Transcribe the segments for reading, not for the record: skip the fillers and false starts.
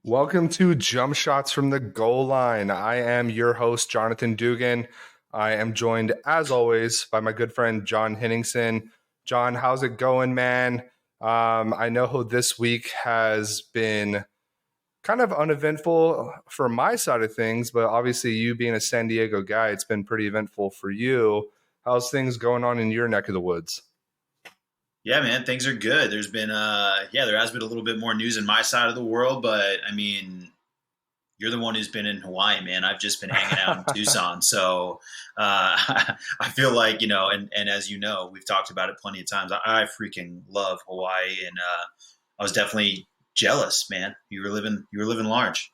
Welcome to Jump Shots from the Goal Line. I am your host, Jonathan Dugan. I am joined, as always, by my good friend, John Henningsen. John, how's it going, man? I know this week has been kind of uneventful for my side of things, but obviously you being a San Diego guy, it's been pretty eventful for you. How's things going on in your neck of the woods? Yeah, man, things are good. There's been there has been a little bit more news in my side of the world, but I mean, you're the one who's been in Hawaii, man. I've just been hanging out in Tucson. So I feel like, and as you know, we've talked about it plenty of times. I freaking love Hawaii, and I was definitely jealous, man. You were living large.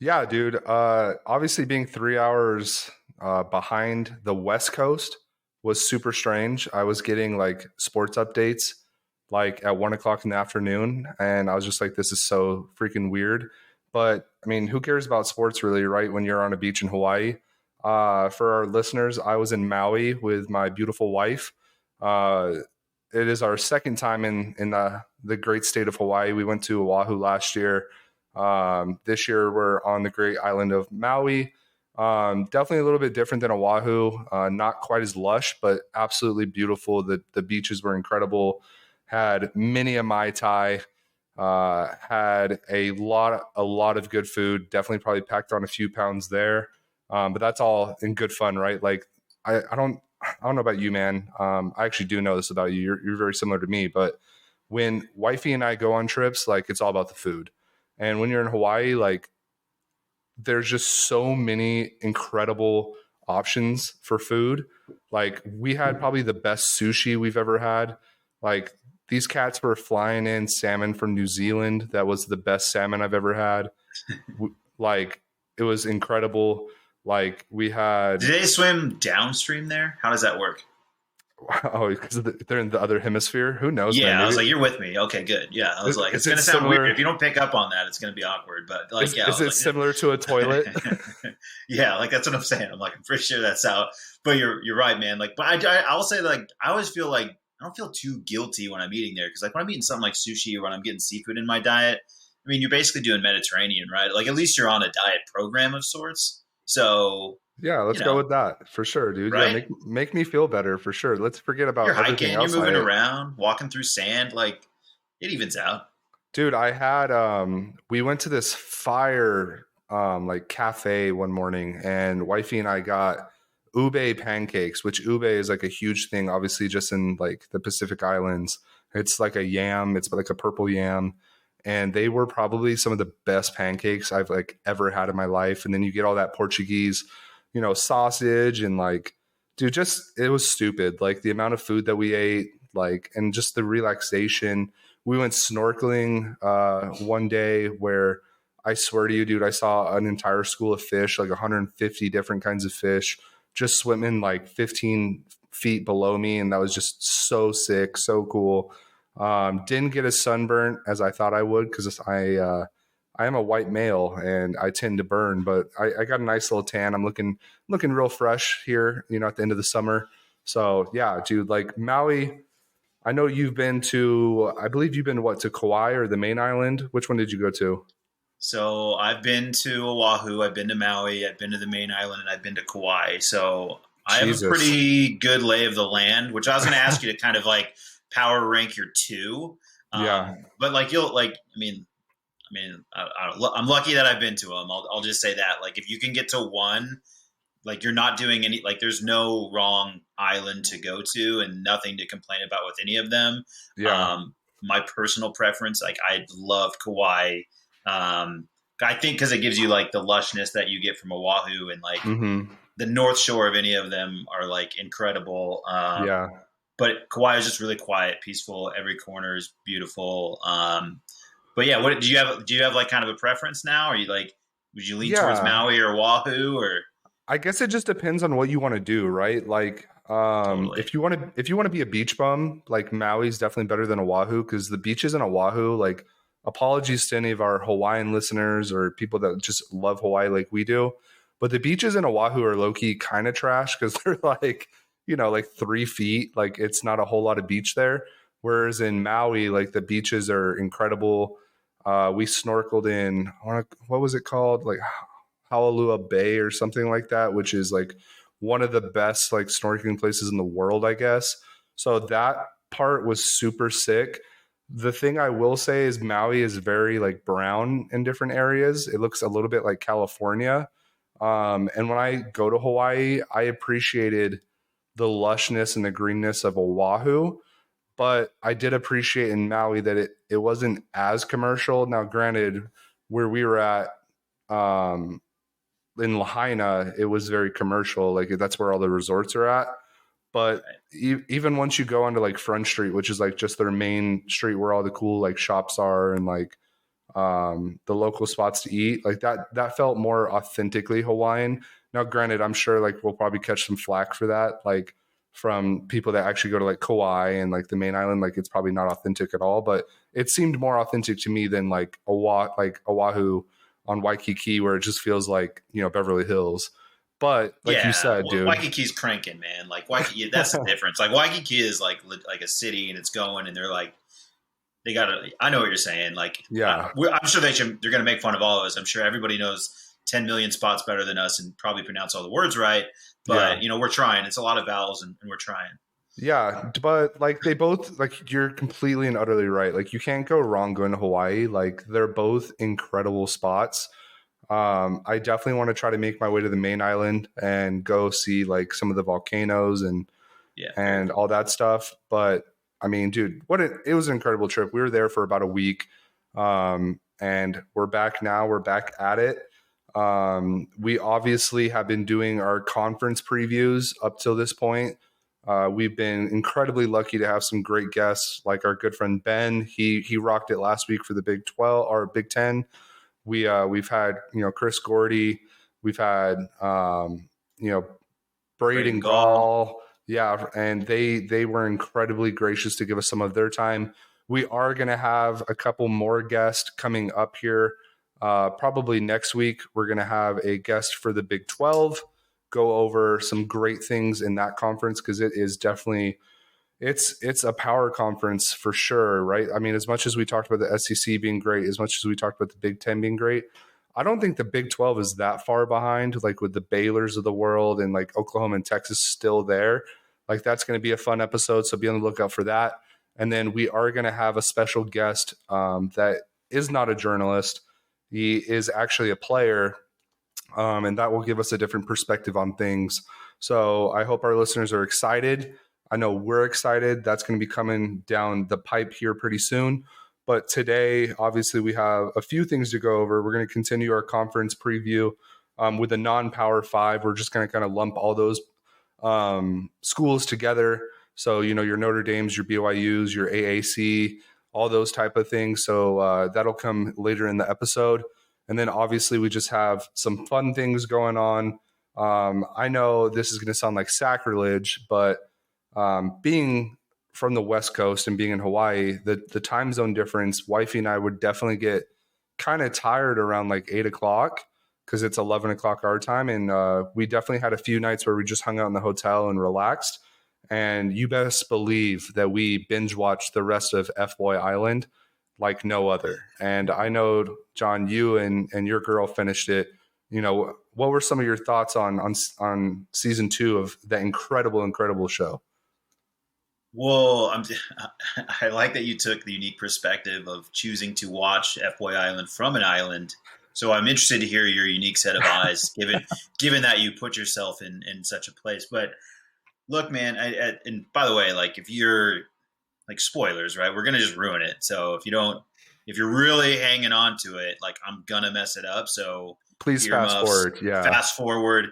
Yeah, dude. Obviously, being 3 hours behind the West Coast was super strange. I was getting like sports updates like at 1 o'clock in the afternoon, and I was just like, "This is so freaking weird." But I mean, who cares about sports really, right? When you're on a beach in Hawaii. For our listeners, I was in Maui with my beautiful wife. Uh, it is our second time in the great state of Hawaii. We went to Oahu last year. This year we're on the great island of Maui. Definitely a little bit different than Oahu. Not quite as lush, but absolutely beautiful. The beaches were incredible. Had many a Mai Tai. Had a lot of good food. Definitely probably packed on a few pounds there. But that's all in good fun, right? Like I don't know about you, man. I actually do know this about you. You're very similar to me, but when wifey and I go on trips, like it's all about the food. And when you're in Hawaii, like there's just so many incredible options for food. Like we had probably the best sushi we've ever had. Like these cats were flying in salmon from New Zealand. That was the best salmon I've ever had. Like it was incredible. Like we Did had they swim downstream there? How does that work? oh, because they're in the other hemisphere. Who knows, man? Yeah, I was Maybe like, you're with me. Okay, good. Yeah, I was like, is it's it gonna sound weird if similar? you don't pick up on that. It's gonna be awkward. But like, yeah, I Is was it similar to a toilet? like, yeah, like that's what I'm saying. I'm like, I'm pretty sure that's how. But you're right, man. Like, but I'll say like I always feel like I don't feel too guilty when I'm eating there because like when I'm eating something like sushi or when I'm getting seafood in my diet, I mean, you're basically doing Mediterranean, right? Like at least you're on a diet program of sorts. So Yeah, you let's go know, with that for sure, dude. Yeah, right? make me feel better for sure. Let's forget You're about everything hiking, you're else I moving ate. around, walking through sand, like it evens out. Dude, I had we went to this fire like cafe one morning and wifey and I got ube pancakes, which ube is like a huge thing obviously just in like the Pacific Islands. It's like a yam, it's like a purple yam, and they were probably some of the best pancakes I've like ever had in my life. And then you get all that Portuguese, sausage and like dude, just it was stupid. Like the amount of food that we ate, like and just the relaxation. We went snorkeling one day where I swear to you, dude, I saw an entire school of fish, like 150 different kinds of fish, just swimming like 15 feet below me. And that was just so sick, so cool. Didn't get as sunburnt as I thought I would because I am a white male and I tend to burn, but I got a nice little tan. I'm looking real fresh here, at the end of the summer. So yeah, dude, like Maui, I know you've been to, I believe you've been what, to Kauai or the main island? Which one did you go to? So I've been to Oahu, I've been to Maui, I've been to the main island, and I've been to Kauai. So I have a Jesus. pretty good lay of the land, which I was going to ask you to kind of like power rank your two. Yeah. But like you'll like, I'm lucky that I've been to them. I'll just say that. Like if you can get to one, like you're not doing any, like there's no wrong island to go to and nothing to complain about with any of them. Yeah. My personal preference, like I love Kauai. I think because it gives you like the lushness that you get from Oahu, and like Mm-hmm. the North Shore of any of them are like incredible. Yeah. But Kauai is just really quiet, peaceful. Every corner is beautiful. But yeah, what do you have? Do you have like kind of a preference now? Are you like, would you lean towards Yeah. Maui or Oahu or I guess it just depends on what you want to do, right? Like, totally? if you want to be a beach bum, like Maui's definitely better than Oahu because the beaches in Oahu, like, apologies to any of our Hawaiian listeners or people that just love Hawaii like we do, but the beaches in Oahu are low key kind of trash because they're like, like 3 feet. Like, it's not a whole lot of beach there. Whereas in Maui, like the beaches are incredible. We snorkeled in, what was it called? Like Hallelujah Bay or something like that, which is like one of the best like snorkeling places in the world, I guess. So that part was super sick. The thing I will say is Maui is very like brown in different areas. It looks a little bit like California. And when I go to Hawaii, I appreciated the lushness and the greenness of Oahu, but I did appreciate in Maui that it wasn't as commercial. Now, granted, where we were at in Lahaina, it was very commercial. Like that's where all the resorts are at. But even once you go onto like Front Street, which is like just their main street where all the cool like shops are and like the local spots to eat, like that felt more authentically Hawaiian. Now, granted, I'm sure like we'll probably catch some flack for that, like from people that actually go to like Kauai and like the main island. Like it's probably not authentic at all, but it seemed more authentic to me than like Oahu on Waikiki, where it just feels like, you know, Beverly Hills. But like you said, dude, Waikiki's cranking, man. Like Waikiki, that's the difference. Like Waikiki is like a city and it's going, and they're like, they got to. I know what you're saying. Like, yeah, I'm sure they're going to make fun of all of us. I'm sure everybody knows 10 million spots better than us and probably pronounce all the words right. But you know, we're trying. It's a lot of vowels, and we're trying. Yeah, but like they both, like you're completely and utterly right. Like you can't go wrong going to Hawaii. Like they're both incredible spots. I definitely want to try to make my way to the main island and go see like some of the volcanoes and all that stuff. But I mean, dude, it was an incredible trip. We were there for about a week, and we're back now. We're back at it. We obviously have been doing our conference previews up till this point. We've been incredibly lucky to have some great guests, like our good friend Ben. He rocked it last week for the Big 12 or Big 10. We've had, you know, Chris Gordy. We've had, you know, Braden Gall. Yeah, and they were incredibly gracious to give us some of their time. We are going to have a couple more guests coming up here. Probably next week, we're going to have a guest for the Big 12, go over some great things in that conference, because it is definitely it's a power conference for sure, right? I mean, as much as we talked about the SEC being great, as much as we talked about the Big 10 being great, I don't think the Big 12 is that far behind, like with the Baylors of the world and like Oklahoma and Texas still there. Like that's going to be a fun episode, so be on the lookout for that. And then we are going to have a special guest that is not a journalist. He is actually a player, and that will give us a different perspective on things. So I hope our listeners are excited. I know we're excited. That's going to be coming down the pipe here pretty soon. But today, obviously, we have a few things to go over. We're going to continue our conference preview with the non-Power 5. We're just going to kind of lump all those schools together. So, you know, your Notre Dames, your BYUs, your AAC, all those type of things. So that'll come later in the episode. And then obviously we just have some fun things going on. I know this is going to sound like sacrilege, but being from the West Coast and being in Hawaii, the time zone difference, wifey and I would definitely get kind of tired around like 8 o'clock, because it's 11 o'clock our time. And we definitely had a few nights where we just hung out in the hotel and relaxed. And you best believe that we binge watched the rest of F-Boy Island like no other. And I know, John, you and your girl finished it. You know, what were some of your thoughts on season 2 of that incredible show? Well, I like that you took the unique perspective of choosing to watch F-Boy Island from an island. So I'm interested to hear your unique set of eyes, given that you put yourself in such a place. But look, man, and by the way, like if you're like spoilers, right? We're gonna just ruin it. So if you're really hanging on to it, like I'm gonna mess it up. So please fast forward. Yeah, fast forward.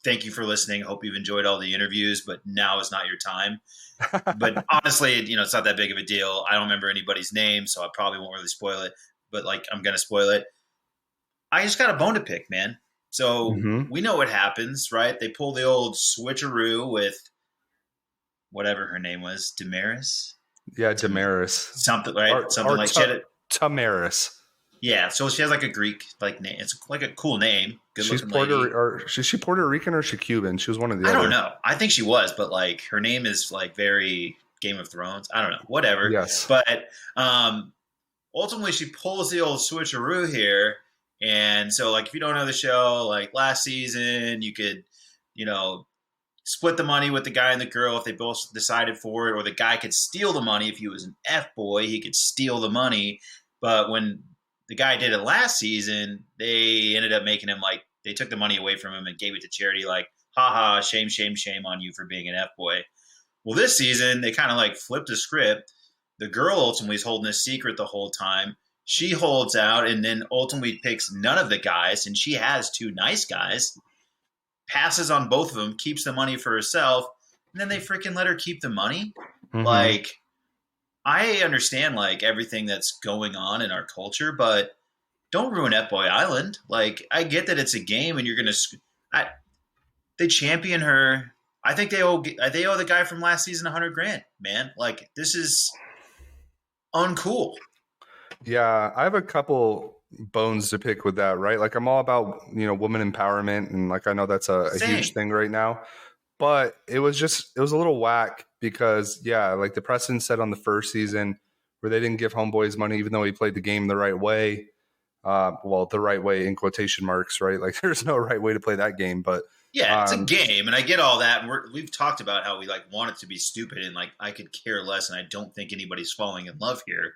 Thank you for listening. Hope you've enjoyed all the interviews, but now is not your time. But honestly, you know, it's not that big of a deal. I don't remember anybody's name, so I probably won't really spoil it. But like, I'm gonna spoil it. I just got a bone to pick, man. So we know what happens, right? They pull the old switcheroo with whatever her name was, Damaris. Yeah, Damaris. Something, right? Something like that. Tamaris. Yeah, so she has like a Greek like name. It's like a cool name. Good She's looking lady. Is she Puerto Rican or is she Cuban? She was one of the I other. don't know. I think she was, but like her name is like very Game of Thrones. I don't know. Whatever. Yes. But ultimately she pulls the old switcheroo here. And so, like, if you don't know the show, like last season, you could, you know, split the money with the guy and the girl if they both decided for it, or the guy could steal the money if he was an F boy, he could steal the money. But when the guy did it last season, they ended up making him like they took the money away from him and gave it to charity, like, haha, shame, shame, shame on you for being an F boy. Well, this season they kind of like flipped the script. The girl ultimately is holding a secret the whole time. She holds out and then ultimately picks none of the guys, and she has two nice guys, passes on both of them, keeps the money for herself, and then they freaking let her keep the money. Mm-hmm. Like, I understand like everything that's going on in our culture, but don't ruin F Boy Island. Like, I get that it's a game and you're gonna. They champion her. I think they owe the guy from last season 100 grand, man. Like, this is uncool. Yeah, I have a couple bones to pick with that, right? Like I'm all about, woman empowerment and like I know that's a huge Same. thing right now. But it was a little whack because yeah, like the precedent set on the first season where they didn't give Homeboys money even though he played the game the right way. Well, the right way in quotation marks, right? Like there's no right way to play that game, but Yeah, it's a um game, and I get all that. We've talked about how we like want it to be stupid, and like I could care less, and I don't think anybody's falling in love here.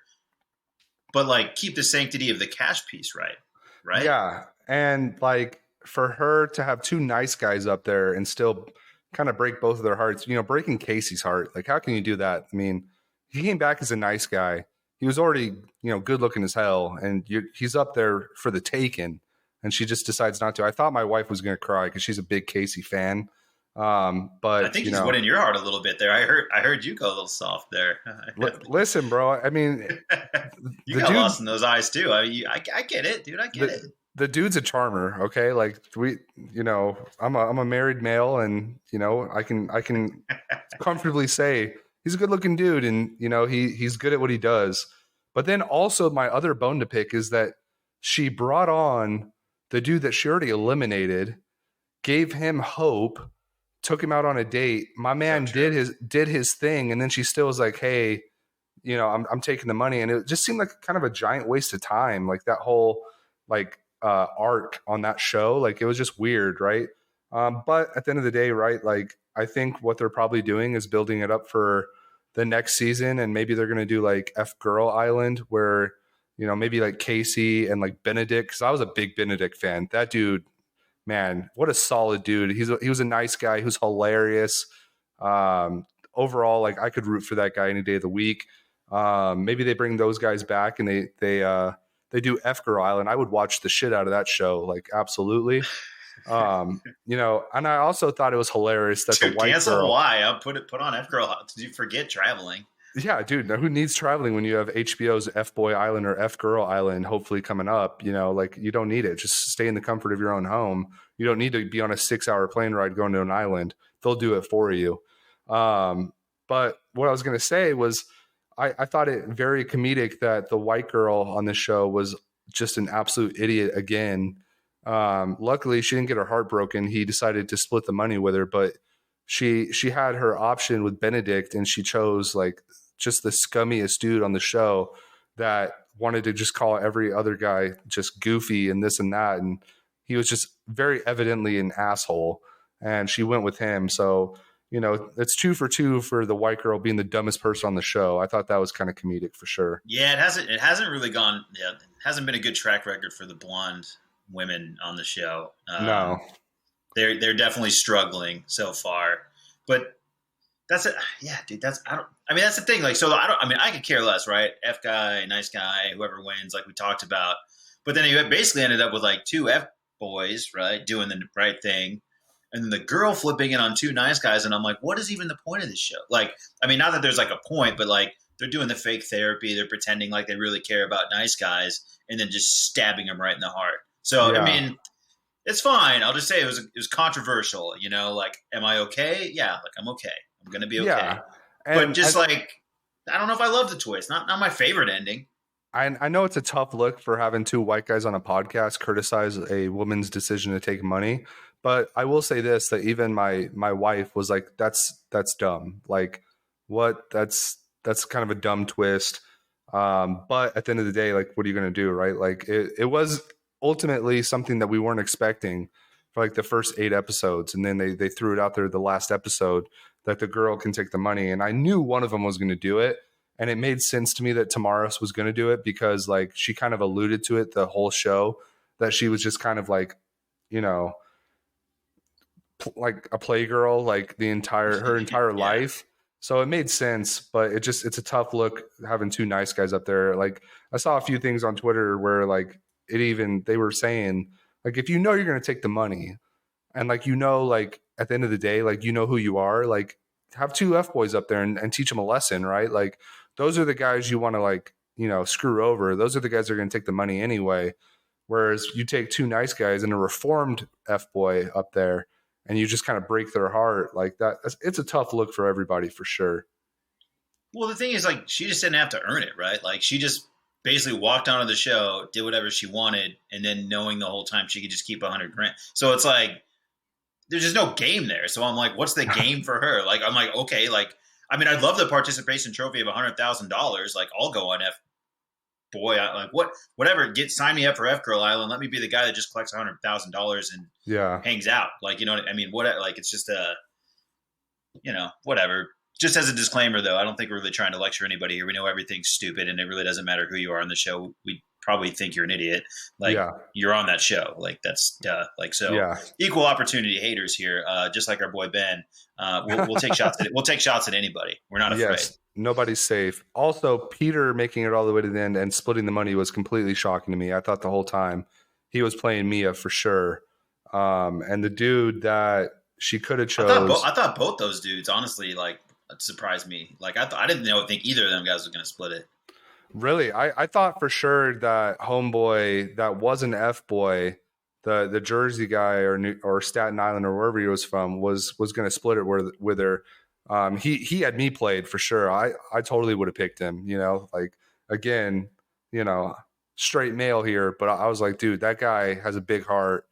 But like, keep the sanctity of the cash piece right, right? yeah, and like for her to have two nice guys up there and still kind of break both of their hearts, breaking Casey's heart, like how can you do that? I mean, he came back as a nice guy. He was already, good looking as hell, and he's up there for the taking, and she just decides not to. I thought my wife was going to cry because she's a big Casey fan, I but think he's winning your heart a little bit there. I heard you go a little soft there. listen, bro. I mean, You the got dude lost in those eyes too. I get it, dude. I get the it. the dude's a charmer, okay? Like I'm a married male, and I can comfortably say he's a good looking dude, and he's good at what he does. But then also my other bone to pick is that she brought on the dude that she already eliminated, gave him hope, took him out on a date. My So man true. did his thing, and then she still was like, "Hey, I'm taking the money," and it just seemed like kind of a giant waste of time. Like that whole like arc on that show, like it was just weird, right? But at the end of the day, right? Like I think what they're probably doing is building it up for the next season, and maybe they're gonna do like F Girl Island, where maybe like Casey and like Benedict, because I was a big Benedict fan. That dude, man, what a solid dude. He was a nice guy. He was hilarious. Um, Overall, like I could root for that guy any day of the week. Maybe they bring those guys back and they do F Girl Island. I would watch the shit out of that show, like absolutely. And I also thought it was hilarious that the Dude, white cancel girl. Hawaii. I'll put on F Girl. Did you forget traveling? Yeah, dude. Now who needs traveling when you have HBO's F Boy Island or F Girl Island hopefully coming up? Like you don't need it. Just stay in the comfort of your own home. You don't need to be on a 6 hour plane ride going to an island. They'll do it for you. Um, but what I was going to say was I thought it very comedic that the white girl on the show was just an absolute idiot again. Luckily, she didn't get her heart broken. He decided to split the money with her, but she had her option with Benedict, and she chose like just the scummiest dude on the show that wanted to just call every other guy just goofy and this and that. And he was just very evidently an asshole. And she went with him. So, it's 2 for 2 for the white girl being the dumbest person on the show. I thought that was kind of comedic for sure. Yeah, it hasn't really gone. Yeah, it hasn't been a good track record for the blonde women on the show. No. They're definitely struggling so far, but that's it. Yeah, dude. I mean, that's the thing. Like, so I don't. I mean, I could care less, right? F guy, nice guy, whoever wins, like we talked about. But then you basically ended up with like two F boys, right, doing the right thing, and then the girl flipping it on two nice guys. And I'm like, what is even the point of this show? Like, I mean, not that there's like a point, but like they're doing the fake therapy. They're pretending like they really care about nice guys, and then just stabbing them right in the heart. So I Yeah. mean, it's fine. I'll just say it was controversial. Like, am I okay? Yeah, like I'm okay. I'm gonna be okay. Yeah. But And just like, I don't know if I love the twist. Not my favorite ending. I know it's a tough look for having two white guys on a podcast criticize a woman's decision to take money, but I will say this: that even my wife was like, "That's dumb. Like, what? That's kind of a dumb twist." But at the end of the day, like, what are you going to do, right? Like, it was ultimately something that we weren't expecting for like the first 8 episodes, and then they threw it out there the last episode that the girl can take the money, and I knew one of them was going to do it, and it made sense to me that Tamaris was going to do it because like she kind of alluded to it the whole show that she was just kind of like, you know, like a playgirl like her entire Yeah. life. So it made sense, but it's a tough look having two nice guys up there. Like I saw a few things on Twitter where like they were saying like if you know you're going to take the money and like like at the end of the day like who you are, like have two F boys up there and teach them a lesson, right? Like those are the guys you want to like screw over. Those are the guys that are going to take the money anyway. Whereas you take two nice guys and a reformed F boy up there and you just kind of break their heart like that. It's a tough look for everybody for sure. Well, the thing is, like, she just didn't have to earn it, right? Like, she just basically walked onto the show, did whatever she wanted, and then knowing the whole time she could just keep 100 grand. So it's like there's just no game there. So I'm like, what's the game for her? Like, I'm like, okay, like, I mean, I'd love the participation trophy of $100,000. Like, I'll go on F boy, like whatever. Sign me up for F Girl Island. Let me be the guy that just collects $100,000 and Yeah. hangs out. Like, you know what I mean? What like it's just whatever. Just as a disclaimer, though, I don't think we're really trying to lecture anybody here. We know everything's stupid, and it really doesn't matter who you are on the show. We probably think you're an idiot. Like Yeah. you're on that show. Like that's duh. Like so, Yeah. equal opportunity haters here. Just like our boy Ben. We'll take shots at it. We'll take shots at anybody. We're not afraid. Yes. Nobody's safe. Also, Peter making it all the way to the end and splitting the money was completely shocking to me. I thought the whole time he was playing Mia for sure. And the dude that she could have chose. I thought both those dudes, honestly, like surprised me. Like I didn't think either of them guys was going to split it. Really, I thought for sure that homeboy that was an F boy, the Jersey guy or Staten Island or wherever he was from was going to split it with her. He had me played for sure. I totally would have picked him. Like again, straight male here, but I was like, dude, that guy has a big heart.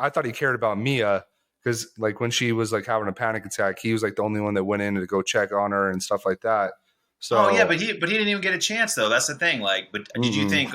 I thought he cared about Mia because like when she was like having a panic attack, he was like the only one that went in to go check on her and stuff like that. Oh yeah, So but he didn't even get a chance though. That's the thing. Like, but did you think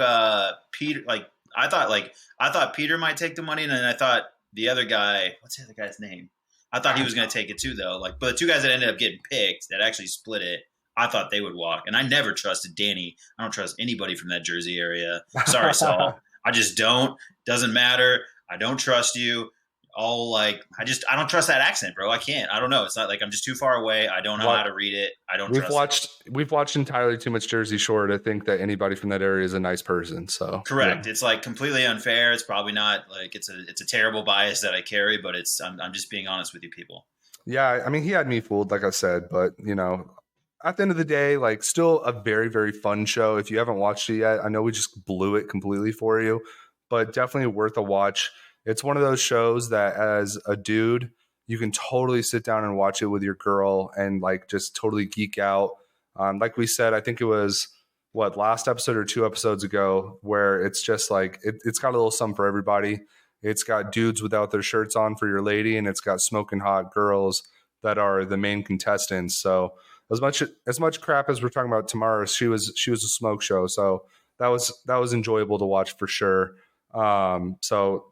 Peter? Like, I thought Peter might take the money, and then I thought the other guy. What's the other guy's name? I thought he was going to take it too, though. Like, but the two guys that ended up getting picked that actually split it, I thought they would walk. And I never trusted Danny. I don't trust anybody from that Jersey area. Sorry, Saul. I just don't. Doesn't matter. I don't trust you. All like I don't trust that accent, bro. I can't. I don't know. It's not like I'm just too far away. I don't know how to read it. I don't we've watched entirely too much Jersey Shore to think that anybody from that area is a nice person. So correct. Yeah. It's like completely unfair. It's probably not like it's a terrible bias that I carry, but I'm just being honest with you people. Yeah, I mean he had me fooled, like I said, but at the end of the day, like still a very, very fun show. If you haven't watched it yet, I know we just blew it completely for you, but definitely worth a watch. It's one of those shows that as a dude, you can totally sit down and watch it with your girl and like just totally geek out. Like we said, I think it was last episode or 2 episodes ago, where it's just like it's got a little something for everybody. It's got dudes without their shirts on for your lady, and it's got smoking hot girls that are the main contestants. So as much crap as we're talking about tomorrow, she was a smoke show. So that was enjoyable to watch for sure. So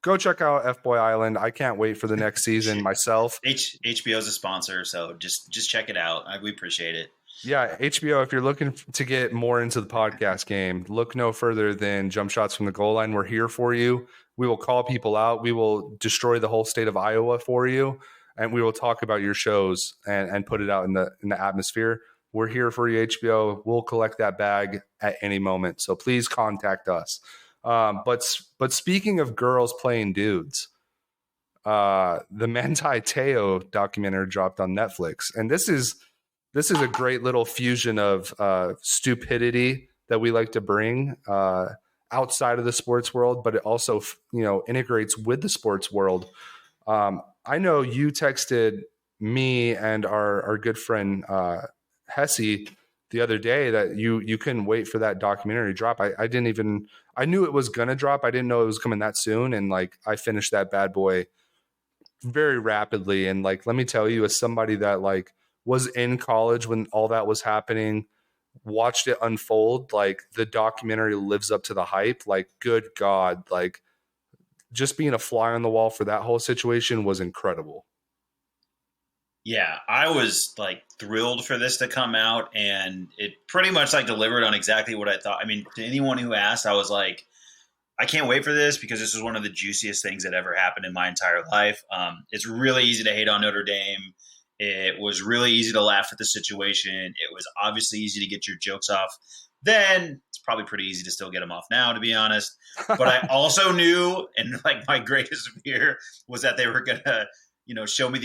go check out F Boy Island. I can't wait for the next season myself. HBO's a sponsor, so just check it out. We appreciate it. Yeah, HBO, if you're looking to get more into the podcast game, look no further than Jump Shots from the Goal Line. We're here for you. We will call people out. We will destroy the whole state of Iowa for you, and we will talk about your shows and put it out in the atmosphere. We're here for you, HBO. We'll collect that bag at any moment. So please contact us. But speaking of girls playing dudes, the Manti Teo documentary dropped on Netflix, and this is a great little fusion of stupidity that we like to bring outside of the sports world, but it also integrates with the sports world. I know you texted me and our good friend Hesse the other day that you couldn't wait for that documentary to drop. I knew it was gonna drop. I didn't know it was coming that soon. And like, I finished that bad boy very rapidly. And like, let me tell you, as somebody that like was in college when all that was happening, watched it unfold, like the documentary lives up to the hype. Like, good God, like just being a fly on the wall for that whole situation was incredible. Yeah, I was like thrilled for this to come out, and it pretty much like delivered on exactly what I thought. I mean, to anyone who asked, I was like, I can't wait for this because this is one of the juiciest things that ever happened in my entire life. It's really easy to hate on Notre Dame. It was really easy to laugh at the situation. It was obviously easy to get your jokes off. Then it's probably pretty easy to still get them off now, to be honest. But I also knew, and like my greatest fear was that they were gonna, show me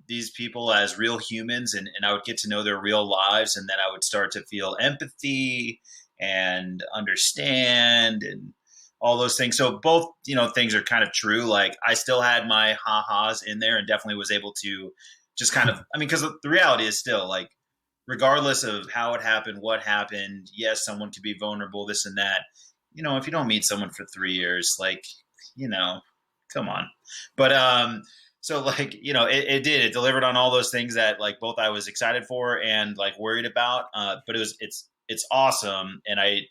these people as real humans, and I would get to know their real lives, and then I would start to feel empathy and understand and all those things. So both, things are kind of true. Like I still had my ha-has in there and definitely was able to just kind of, I mean, because the reality is still like, regardless of how it happened, what happened, yes, someone could be vulnerable, this and that. If you don't meet someone for 3 years, like, you know, come on. But so like, it did. It delivered on all those things that like both I was excited for and like worried about. But it's awesome. And I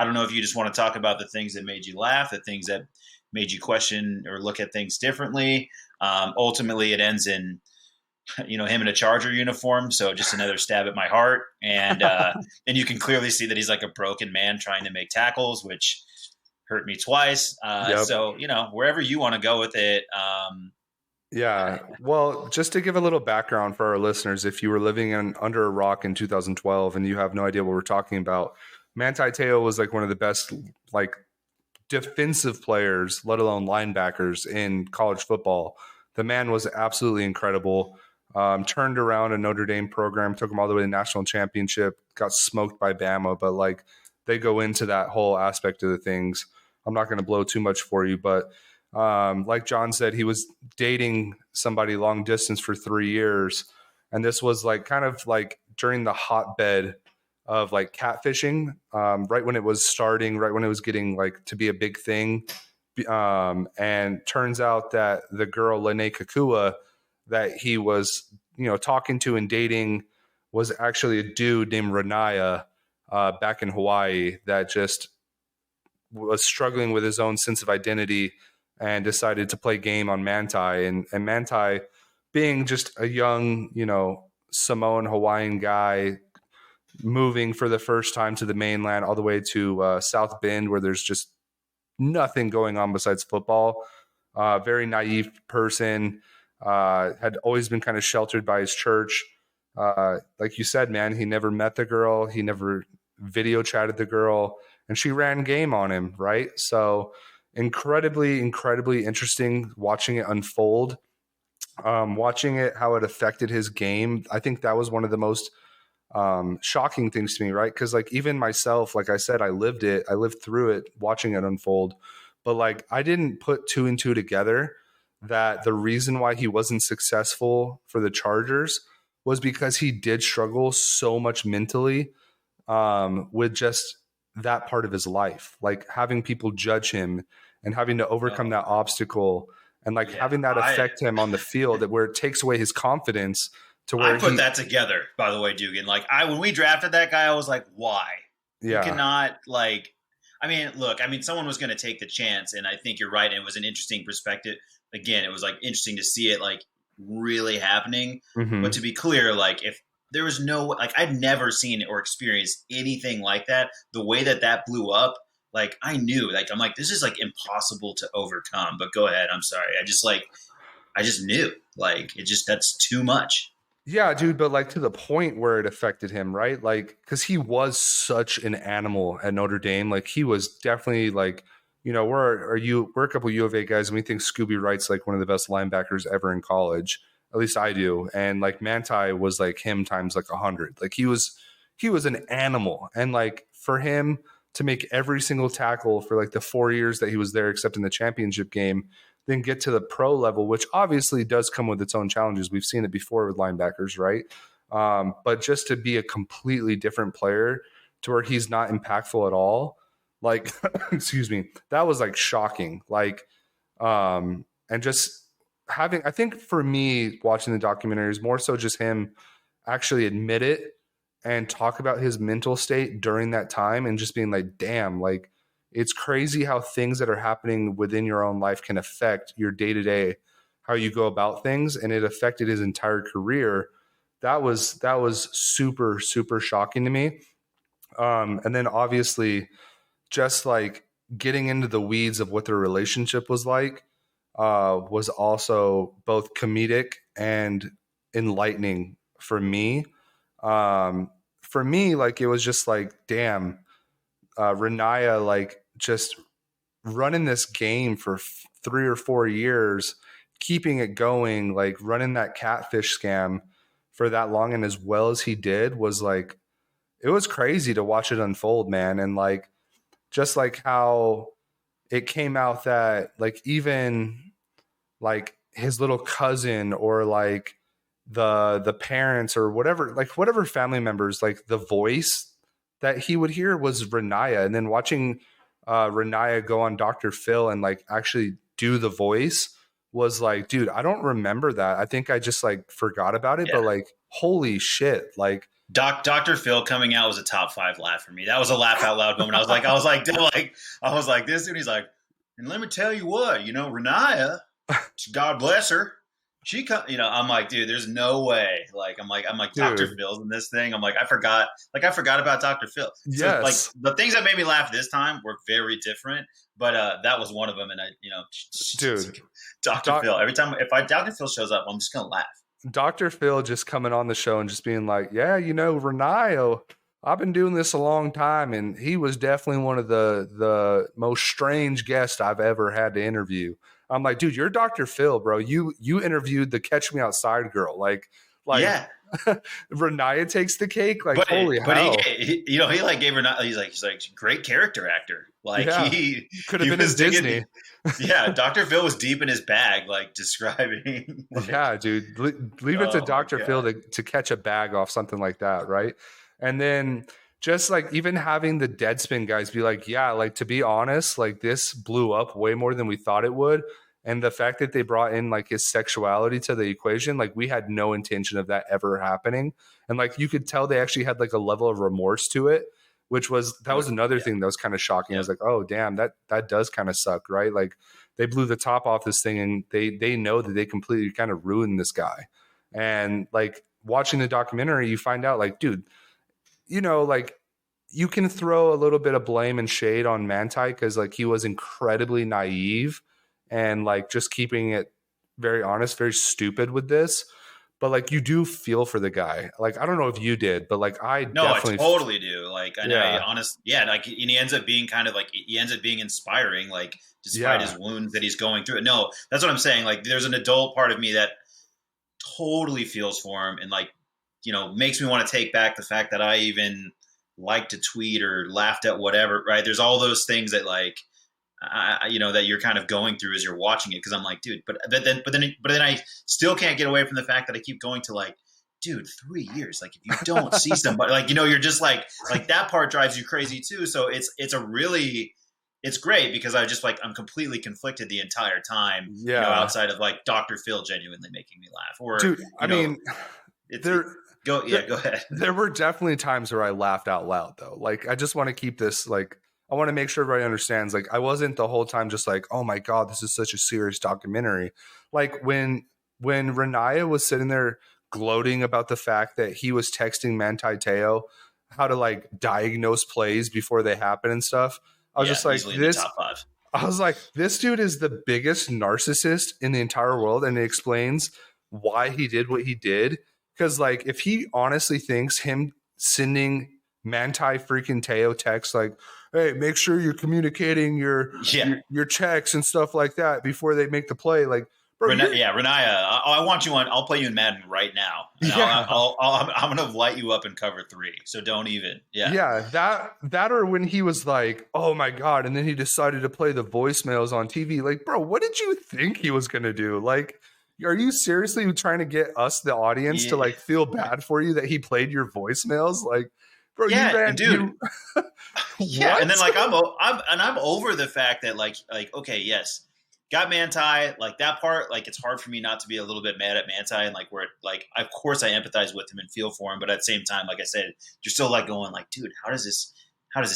don't know if you just want to talk about the things that made you laugh, the things that made you question or look at things differently. Ultimately, it ends in him in a Charger uniform, so just another stab at my heart. And you can clearly see that he's like a broken man trying to make tackles, which hurt me twice. Yep. So wherever you want to go with it. Yeah. Well, just to give a little background for our listeners, if you were living under a rock in 2012 and you have no idea what we're talking about, Manti Teo was like one of the best like defensive players, let alone linebackers in college football. The man was absolutely incredible. Turned around a Notre Dame program, took them all the way to the national championship, got smoked by Bama, but like they go into that whole aspect of the things. I'm not going to blow too much for you, but like John said, he was dating somebody long distance for 3 years. And this was like kind of like during the hotbed of like catfishing, right when it was starting, right when it was getting like to be a big thing. And turns out that the girl, Lene Kakua, that he was, talking to and dating was actually a dude named Renaya back in Hawaii that just was struggling with his own sense of identity and decided to play game on Manti. And Manti, being just a young, Samoan Hawaiian guy moving for the first time to the mainland all the way to South Bend, where there's just nothing going on besides football. Very naive person, had always been kind of sheltered by his church. Like you said, man, he never met the girl. He never video chatted the girl, and she ran game on him, right? So incredibly, incredibly interesting watching it unfold, watching it, how it affected his game. I think that was one of the most shocking things to me, right? Because like even myself, like I said, I lived through it, watching it unfold. But like I didn't put two and two together that the reason why he wasn't successful for the Chargers was because he did struggle so much mentally with just that part of his life, like having people judge him and having to overcome that obstacle and like having that affect him on the field, that where it takes away his confidence to where I put that together, by the way, Dugan. Like when we drafted that guy, I was like, why? You cannot like. I mean, look. I mean, someone was going to take the chance, and I think you're right. And it was an interesting perspective. Again, it was like interesting to see it like really happening. Mm-hmm. But to be clear, like if there was no like I'd never seen or experienced anything like that. The way that blew up, like I knew, like I'm like this is like impossible to overcome. But go ahead. I'm sorry. I just knew like that's too much. Yeah, dude, but like to the point where it affected him, right? Like, because he was such an animal at Notre Dame. Like, he was definitely like, we're a couple U of A guys, and we think Scooby Wright's like one of the best linebackers ever in college. At least I do. And like Manti was like him times like 100. Like he was an animal, and like for him to make every single tackle for like the 4 years that he was there, except in the championship game, then get to the pro level, which obviously does come with its own challenges. We've seen it before with linebackers, right? But just to be a completely different player to where he's not impactful at all, like, excuse me, that was like shocking. Like, and just I think for me, watching the documentary is more so just him actually admit it and talk about his mental state during that time and just being like, damn, like it's crazy how things that are happening within your own life can affect your day to day, how you go about things. And it affected his entire career. That was super, super shocking to me. And then obviously just like getting into the weeds of what their relationship was like was also both comedic and enlightening for me. For me, like it was just like, damn, Renaya, like just running this game for 3 or 4 years, keeping it going, like running that catfish scam for that long and as well as he did was like, it was crazy to watch it unfold, man. And like, just like how it came out that like even like his little cousin or like the parents or whatever, like whatever family members, like the voice that he would hear was Renaya. And then watching Renaya go on Dr. Phil and like actually do the voice was like, dude, I don't remember that. I think I just like forgot about it, Yeah. but like, holy shit. Like Dr. Phil coming out was a top 5 laugh for me. That was a laugh out loud moment. I was like this dude. He's like, and let me tell you what, Renaya, God bless her. She come, I'm like, dude, there's no way. Like, I'm like, Dr. dude, Phil's in this thing. I'm like, I forgot about Dr. Phil. So like yes, the things that made me laugh this time were very different, but that was one of them. And dude, Dr. Phil, every time, if Dr. Phil shows up, I'm just going to laugh. Dr. Phil just coming on the show and just being like, yeah, Renaio, I've been doing this a long time, and he was definitely one of the most strange guests I've ever had to interview. I'm like, dude, you're Dr. Phil, bro. You interviewed the Catch Me Outside girl. Like Yeah. Renaya takes the cake. Like, But holy hell. he like gave her not. He's like great character actor. Like Yeah. he Could have been was his Disney. Yeah, Dr. Phil was deep in his bag, like describing. Like, yeah, dude. Leave it to Dr. Phil to catch a bag off something like that, right? And then just like even having the Deadspin guys be like, yeah, like to be honest, like this blew up way more than we thought it would. And the fact that they brought in like his sexuality to the equation, like we had no intention of that ever happening. And like you could tell they actually had like a level of remorse to it, which was another thing that was kind of shocking. I was like, oh damn, that does kind of suck, right? Like they blew the top off this thing and they know that they completely kind of ruined this guy. And like watching the documentary, you find out like, dude, like you can throw a little bit of blame and shade on Manti because like he was incredibly naive and like just keeping it very honest, very stupid with this. But like you do feel for the guy. Like I don't know if you did, but like I totally do. Like I honest, like and he ends up being kind of like he ends up being inspiring, like despite his wounds that he's going through. No, that's what I'm saying. Like there's an adult part of me that totally feels for him and like makes me want to take back the fact that I even liked to tweet or laughed at whatever. Right? There's all those things that like. That you're kind of going through as you're watching it because I'm like, dude, but then I still can't get away from the fact that I keep going to like, dude, 3 years. Like if you don't see somebody, like you're just like that part drives you crazy too. So it's great because I'm completely conflicted the entire time. Yeah. Outside of like Dr. Phil genuinely making me laugh, or dude, go ahead. There were definitely times where I laughed out loud though. Like I just want to keep this like. I want to make sure everybody understands, like, I wasn't the whole time just like, oh my God, this is such a serious documentary. Like when Renaya was sitting there gloating about the fact that he was texting Manti Teo how to like diagnose plays before they happen and stuff. I was just like, this, top 5. I was like, this dude is the biggest narcissist in the entire world. And it explains why he did what he did. Because like, if he honestly thinks him sending Manti freaking Teo text like, hey, make sure you're communicating your checks and stuff like that before they make the play. Like, bro, Renaya, I want you on. I'll play you in Madden right now. I'm gonna light you up in cover 3. So don't even. That or when he was like, oh my God, and then he decided to play the voicemails on TV. Like, bro, what did you think he was gonna do? Like, are you seriously trying to get us, the audience, to like feel bad for you that he played your voicemails? Like. Bro, dude. And then like I'm over the fact that like okay, yes, got Manti, like that part, like it's hard for me not to be a little bit mad at Manti and like where like of course I empathize with him and feel for him, but at the same time, like I said, you're still like going like, dude, how does this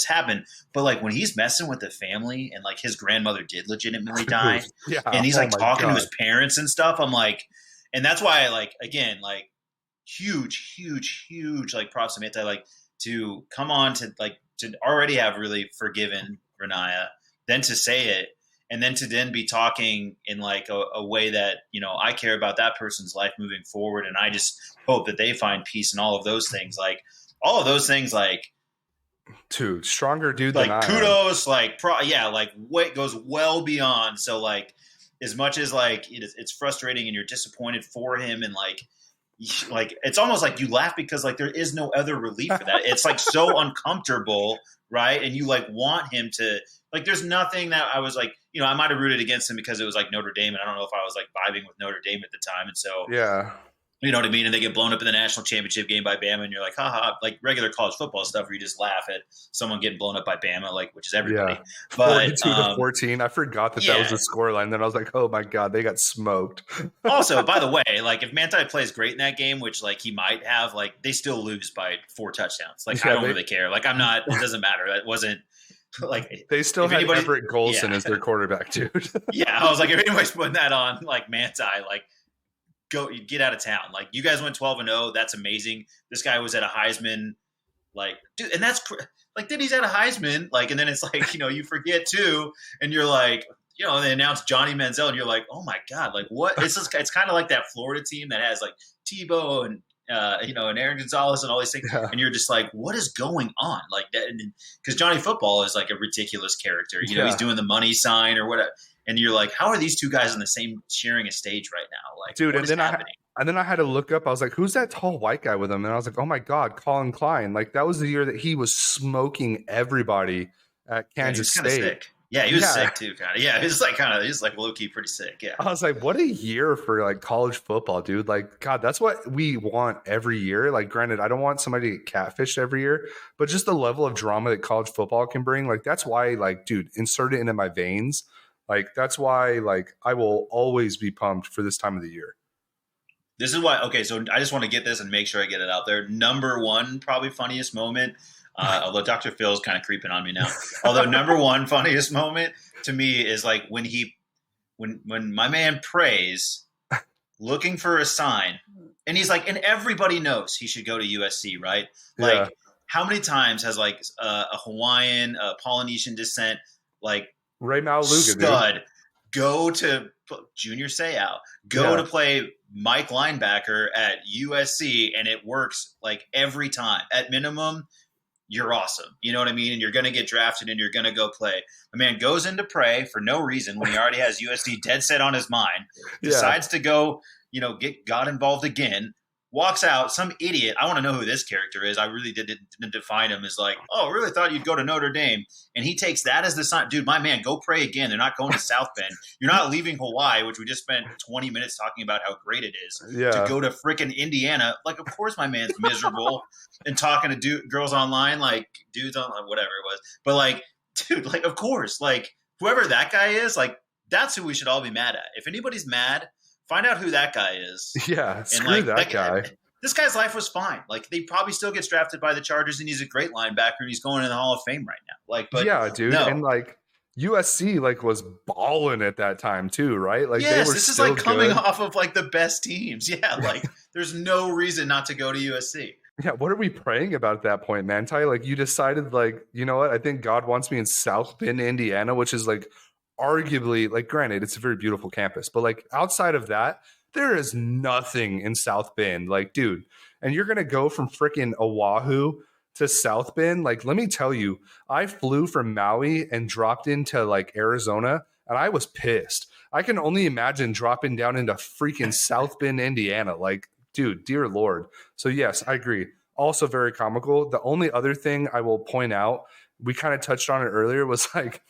happen? But like when he's messing with the family and like his grandmother did legitimately die, Yeah. and he's Oh like my talking to God. his parents and stuff, I'm like, and that's why I like again like huge like props to Manti like to come on to like to already have really forgiven Renaya, then to say it and then to then be talking in like a way that I care about that person's life moving forward and I just hope that they find peace and all of those things like all of those things Dude, stronger dude than like I am. kudos like yeah like what goes well beyond so like as much as like it's frustrating and you're disappointed for him and like it's almost like you laugh because like there is no other relief for that. It's like so uncomfortable, right? And you like want him to like. There's nothing that I was like, I might have rooted against him because it was like Notre Dame, and I don't know if I was like vibing with Notre Dame at the time, and so Yeah. you know what I mean? And they get blown up in the national championship game by Bama, and you're like, haha, like regular college football stuff where you just laugh at someone getting blown up by Bama, like which is Yeah. everybody. But 42-14. I forgot that was yeah, the scoreline. Then I was like, oh my God, they got smoked. also, by the way, like if Manti plays great in that game, which like he might have, like they still lose by 4 touchdowns. Like I Yeah, don't really care. Like I'm not. It doesn't matter. That wasn't like they still if had anybody. Everett Golson Yeah, as their quarterback, dude. yeah. I was like, if anybody's putting that on, like Manti, like go get out of town. Like you guys went 12-0. That's amazing. This guy was at a Heisman. Like dude, and that's like then he's at a Heisman. Like and then it's like you forget too, and you're like they announced Johnny Manziel, and you're like, oh my god, like what? It's kind of like that Florida team that has like Tebow and and Aaron Gonzalez and all these things, Yeah. and you're just like, what is going on? Like that, because Johnny Football is like a ridiculous character. He's Yeah. doing the money sign or whatever, and you're like, how are these two guys on the same sharing a stage right now? Like, Dude, what is happening? and then I had to look up. I was like, "Who's that tall white guy with him?" And I was like, "Oh my God, Colin Klein!" Like that was the year that he was smoking everybody at Yeah, and he Kansas was kind of State. sick. Yeah, he was Yeah, sick too, kind of. Yeah, he was like low key pretty sick. Yeah. I was like, "What a year for like college football, dude!" Like, God, that's what we want every year. Like, granted, I don't want somebody to get catfished every year, but just the level of drama that college football can bring. Like, that's why, like, dude, insert it into my veins. Like, that's why, like, I will always be pumped for this time of the year. This is why. Okay, so I just want to get this and make sure I get it out there. Number one, probably funniest moment. Although Dr. Phil's kind of creeping on me now. Although number one funniest moment to me is like when my man prays, looking for a sign, and he's like, and everybody knows he should go to USC, right? Yeah, Like, how many times has like a Hawaiian, Polynesian descent, like Ray Maluga, dude. stud go to Junior Seau, go Yeah, to play Mike linebacker at USC, and it works like every time. At minimum, you're awesome. You know what I mean? And you're going to get drafted and you're going to go play. The man goes in to pray for no reason when he already has USC dead set on his mind, yeah, decides to go, get God involved again, walks out. Some idiot, I want to know who this character is. I really didn't define him as like, oh, I really thought you'd go to Notre Dame. And he takes that as the sign. Dude, my man, go pray again. They're not going to South Bend. You're not leaving Hawaii, which we just spent 20 minutes talking about how great it is, to yeah, go to frickin' Indiana. Like, of course my man's miserable and talking to girls online, like dudes online, whatever it was. But like, dude, like, of course, like whoever that guy is, like that's who we should all be mad at. If anybody's mad, find out who that guy is. yeah. And Screw like that guy. this guy's life was fine. Like they probably still gets drafted by the Chargers, and he's a great linebacker, and he's going in the Hall of Fame right now. Like, but Yeah, dude. And no, like USC like was balling at that time too, right? Like they yes, were this is still like coming good. off of like the best teams. Yeah, like there's no reason not to go to USC. Yeah, what are we praying about at that point, Manti? Like you decided like, you know what? I think God wants me in South Bend, Indiana, which is like arguably like granted, it's a very beautiful campus, but like outside of that, there is nothing in South Bend. Like, dude, and you're gonna go from freaking Oahu to South Bend. Like, let me tell you, I flew from Maui and dropped into like Arizona, and I was pissed. I can only imagine dropping down into freaking South Bend, Indiana. Like, dude, dear Lord. So, yes, I agree. Also, very comical. The only other thing I will point out, we kind of touched on it earlier, was like,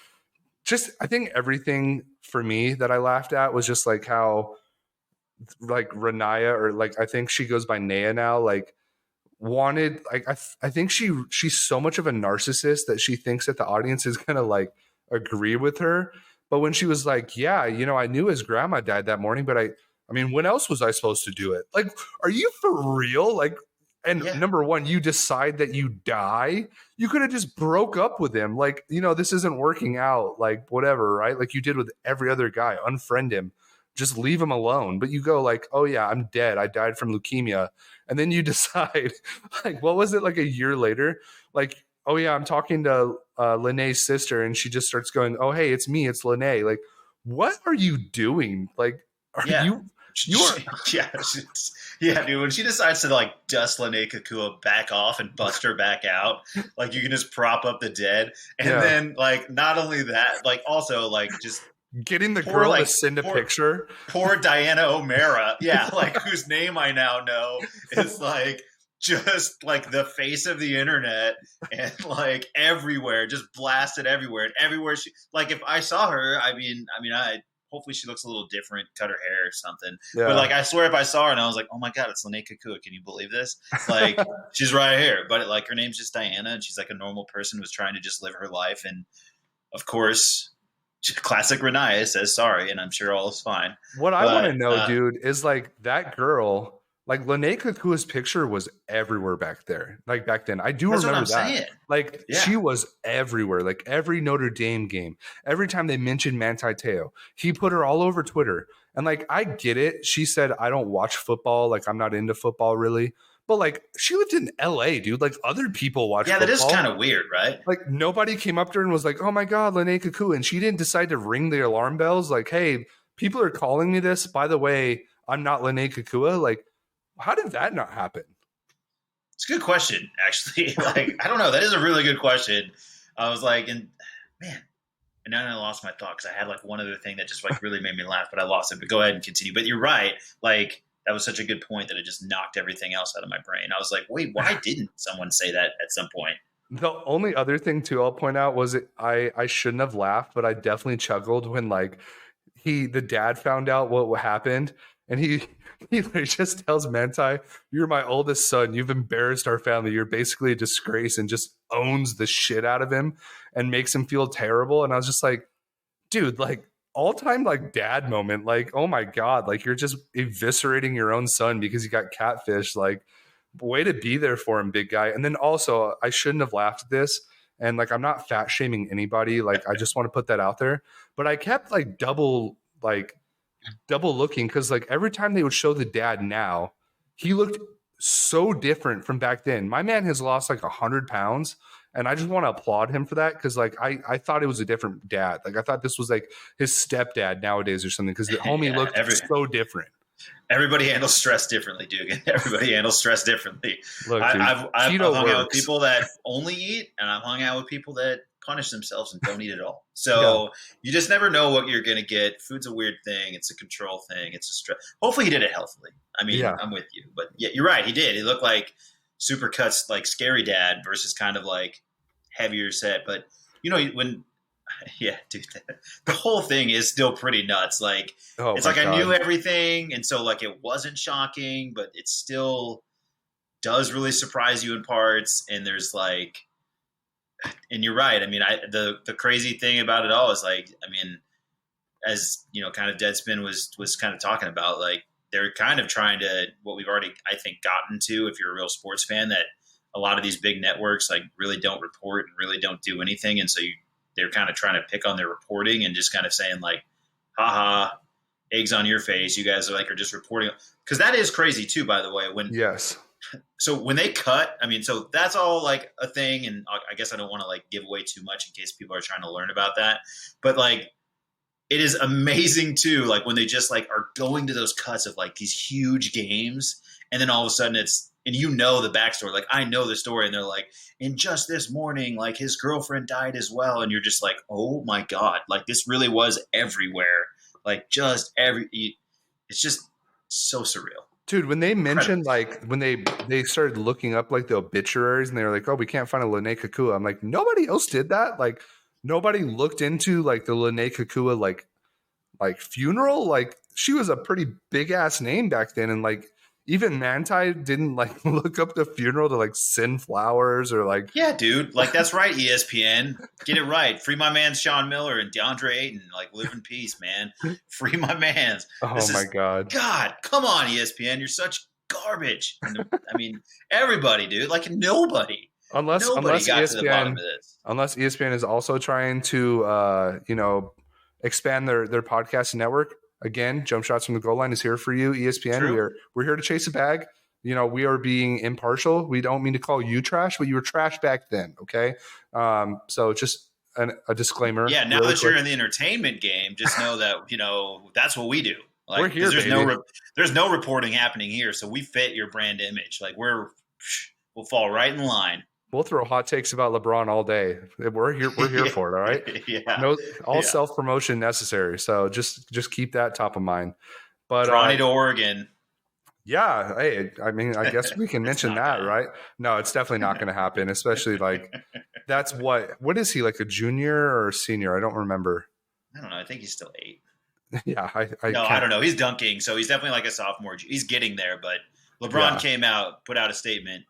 just I think everything for me that I laughed at was just like how like Renaya or like I think she goes by Naya now, like wanted like I think she's so much of a narcissist that she thinks that the audience is gonna like agree with her. But when she was like, yeah, I knew his grandma died that morning, but I mean, when else was I supposed to do it? Like, are you for real? Like, and Yeah. number one, you decide that you die. You could have just broke up with him. Like, this isn't working out. Like, whatever, right? Like you did with every other guy. Unfriend him. Just leave him alone. But you go like, oh yeah, I'm dead. I died from leukemia. And then you decide, like, what was it like a year later? Like, oh yeah, I'm talking to Lene's sister, and she just starts going, oh hey, it's me, it's Lene. Like, what are you doing? Like, are Yeah. you are Yeah, yeah, dude. When she decides to like dust Lene Kakua back off and bust her back out, like you can just prop up the dead, and yeah. then like not only that, like also like just Getting the poor girl like to send a picture. poor Diana O'Mara, yeah, like whose name I now know is like just like the face of the internet and like everywhere, just blasted everywhere, and everywhere she like if I saw her, I hopefully she looks a little different, cut her hair or something. Yeah. But like I swear if I saw her and I was like, oh my god, it's Lene Kakua, can you believe this? Like she's right here. But like her name's just Diana and she's like a normal person who's trying to just live her life. And of course, classic Renaya says sorry, and I'm sure all is fine. What I want to know, dude, is like that girl, like Lene Kakua's picture was everywhere back there. Like back then. I do remember that. Saying. Like she was everywhere. Like every Notre Dame game, every time they mentioned Manti Teo, he put her all over Twitter. And like I get it. She said, I don't watch football, like I'm not into football really. But like she lived in LA, dude. Like other people watch football. That is kind of weird, right? Like nobody came up to her and was like, oh my God, Lene Kakua. And she didn't decide to ring the alarm bells. Like, hey, people are calling me this. By the way, I'm not Lene Kakua. Like, how did that not happen? It's a good question, actually. Like, I don't know. That is a really good question. I was like, and now I lost my thought because I had like one other thing that just like really made me laugh, but I lost it. But go ahead and continue. But you're right. Like, that was such a good point that it just knocked everything else out of my brain. I was like, wait, why didn't someone say that at some point? The only other thing too I'll point out was I shouldn't have laughed, but I definitely chuckled when like the dad found out what happened, and he just tells Manti, you're my oldest son, you've embarrassed our family, you're basically a disgrace, and just owns the shit out of him and makes him feel terrible. And I was just like, dude, like all-time like dad moment, like oh my God, like you're just eviscerating your own son because you got catfish. Like way to be there for him, big guy. And then also I shouldn't have laughed at this, and like I'm not fat shaming anybody, like I just want to put that out there, but I kept like double looking because like every time they would show the dad now, he looked so different from back then. My man has lost like 100 pounds. And I just want to applaud him for that because, like, I thought it was a different dad. Like, I thought this was like his stepdad nowadays or something because the homie looked so different. Everybody handles stress differently, Dugan. Everybody handles stress differently. Look, dude, I've hung out with people that only eat, and I've hung out with people that punish themselves and don't eat at all. So you just never know what you're going to get. Food's a weird thing. It's a control thing. It's a stress. Hopefully he did it healthily. I mean, I'm with you. But yeah, you're right. He did. He looked like Supercuts, like scary dad versus kind of like heavier set. But when dude, the whole thing is still pretty nuts. Like it's like God. I knew everything, and so like it wasn't shocking, but it still does really surprise you in parts. And there's like, and you're right. I mean, the crazy thing about it all is like, I mean, as kind of Deadspin was kind of talking about, like they're kind of trying to, what we've already, I think, gotten to, if you're a real sports fan, that a lot of these big networks like really don't report and really don't do anything. And so they're kind of trying to pick on their reporting and just kind of saying like, haha, eggs on your face. You guys are just reporting. Cause that is crazy too, by the way, so when they cut, I mean, so that's all like a thing. And I guess I don't want to like give away too much in case people are trying to learn about that, but like, it is amazing too, like when they just like are going to those cuts of like these huge games, and then all of a sudden and the backstory, like I know the story, and they're like, and just this morning, like his girlfriend died as well, and you're just like, oh my God, like this really was everywhere, like just it's just so surreal. Dude, when they mentioned like when they started looking up like the obituaries and they were like, oh, we can't find a Lene Kakua. I'm like, nobody else did that. Like nobody looked into like the Lene Kakua like funeral. Like she was a pretty big ass name back then, and like even Manti didn't like look up the funeral to like send flowers or like. Yeah, dude. Like, that's right, ESPN. Get it right. Free my man Sean Miller and DeAndre Ayton. Like, live in peace, man. Free my mans. Oh This my is God. God. Come on, ESPN. You're such garbage. And I mean, everybody, dude. Like, nobody Unless got to the bottom of this. ESPN is also trying to expand their podcast network. Again, Jump Shots from the Goal Line is here for you, ESPN. True. We're here to chase a bag. We are being impartial. We don't mean to call you trash, but you were trash back then. Okay. So just a disclaimer. Yeah, now really that quick. you're in the entertainment game, just know that that's what we do. Like, We're here, there's baby. there's no reporting happening here, so we fit your brand image. Like, we'll fall right in line. We'll throw hot takes about LeBron all day. We're here for it. All right. Yeah. All self-promotion necessary. So just keep that top of mind. But Bronny to Oregon. Yeah. Hey, I mean, I guess we can mention that, right? No, it's definitely not going to happen, especially like that's what is he, like a junior or a senior? I don't remember. I don't know. I think he's still 8. Yeah. I don't know. He's dunking, so he's definitely like a sophomore. He's getting there, but LeBron came out, put out a statement.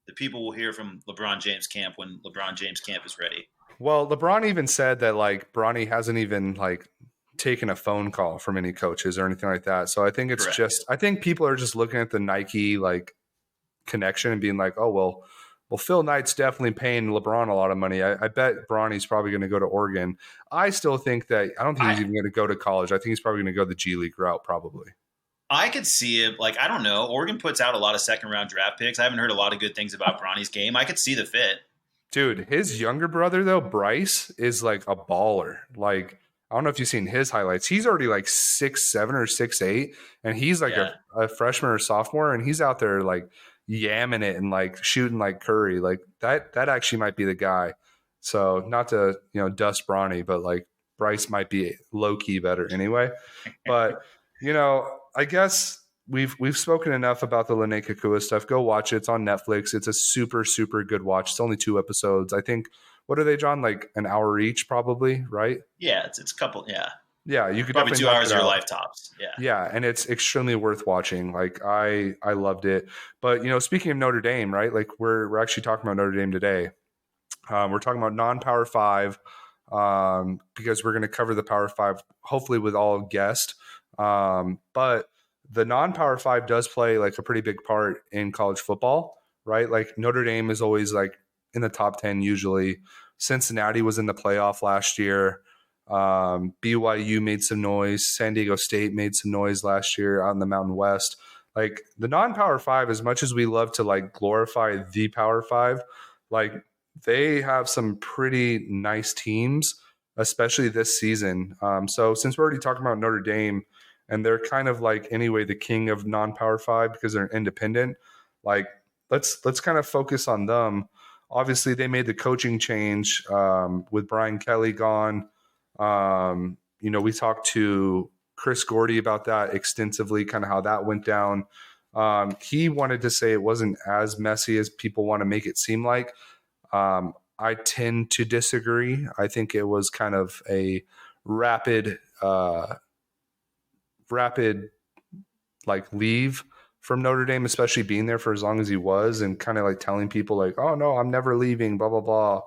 The people will hear from LeBron James camp when LeBron James camp is ready. Well, LeBron even said that like Bronny hasn't even like taken a phone call from any coaches or anything like that. So I think it's Correct. I think people are just looking at the Nike like connection and being like, oh, well, Phil Knight's definitely paying LeBron a lot of money. I bet Bronny's probably going to go to Oregon. I still think that I don't think he's even going to go to college. I think he's probably going to go the G League route probably. I could see it. Like, I don't know. Oregon puts out a lot of second-round draft picks. I haven't heard a lot of good things about Bronny's game. I could see the fit. Dude, his younger brother, though, Bryce, is like a baller. Like, I don't know if you've seen his highlights. He's already like 6'7" or 6'8", and he's like a freshman or sophomore, and he's out there like yamming it and like shooting like Curry. Like, that actually might be the guy. So, not to, dust Bronny, but like Bryce might be low-key better anyway. But, I guess we've spoken enough about the Lene Kakua stuff. Go watch it. It's on Netflix. It's a super, super good watch. It's only 2 episodes. I think, what are they, John? Like an hour each probably, right? Yeah, it's a couple, yeah. Yeah, you could probably definitely 2 hours of your life tops. Yeah. Yeah, and it's extremely worth watching. Like I loved it. But, speaking of Notre Dame, right? Like we're actually talking about Notre Dame today. We're talking about non-Power 5 because we're going to cover the Power 5 hopefully with all guests. But the non-Power 5 does play like a pretty big part in college football, right? Like Notre Dame is always like in the top 10 usually. Cincinnati was in the playoff last year. BYU made some noise. San Diego State made some noise last year out in the Mountain West. Like the non-Power 5, as much as we love to like glorify the Power 5, like they have some pretty nice teams, especially this season. So since we're already talking about Notre Dame, and they're kind of like anyway the king of non-Power 5 because they're independent, like let's kind of focus on them. Obviously, they made the coaching change with Brian Kelly gone. We talked to Chris Gordy about that extensively, kind of how that went down. He wanted to say it wasn't as messy as people want to make it seem like. I tend to disagree. I think it was kind of a rapid like leave from Notre Dame, especially being there for as long as he was and kind of like telling people like, oh no, I'm never leaving, blah, blah, blah.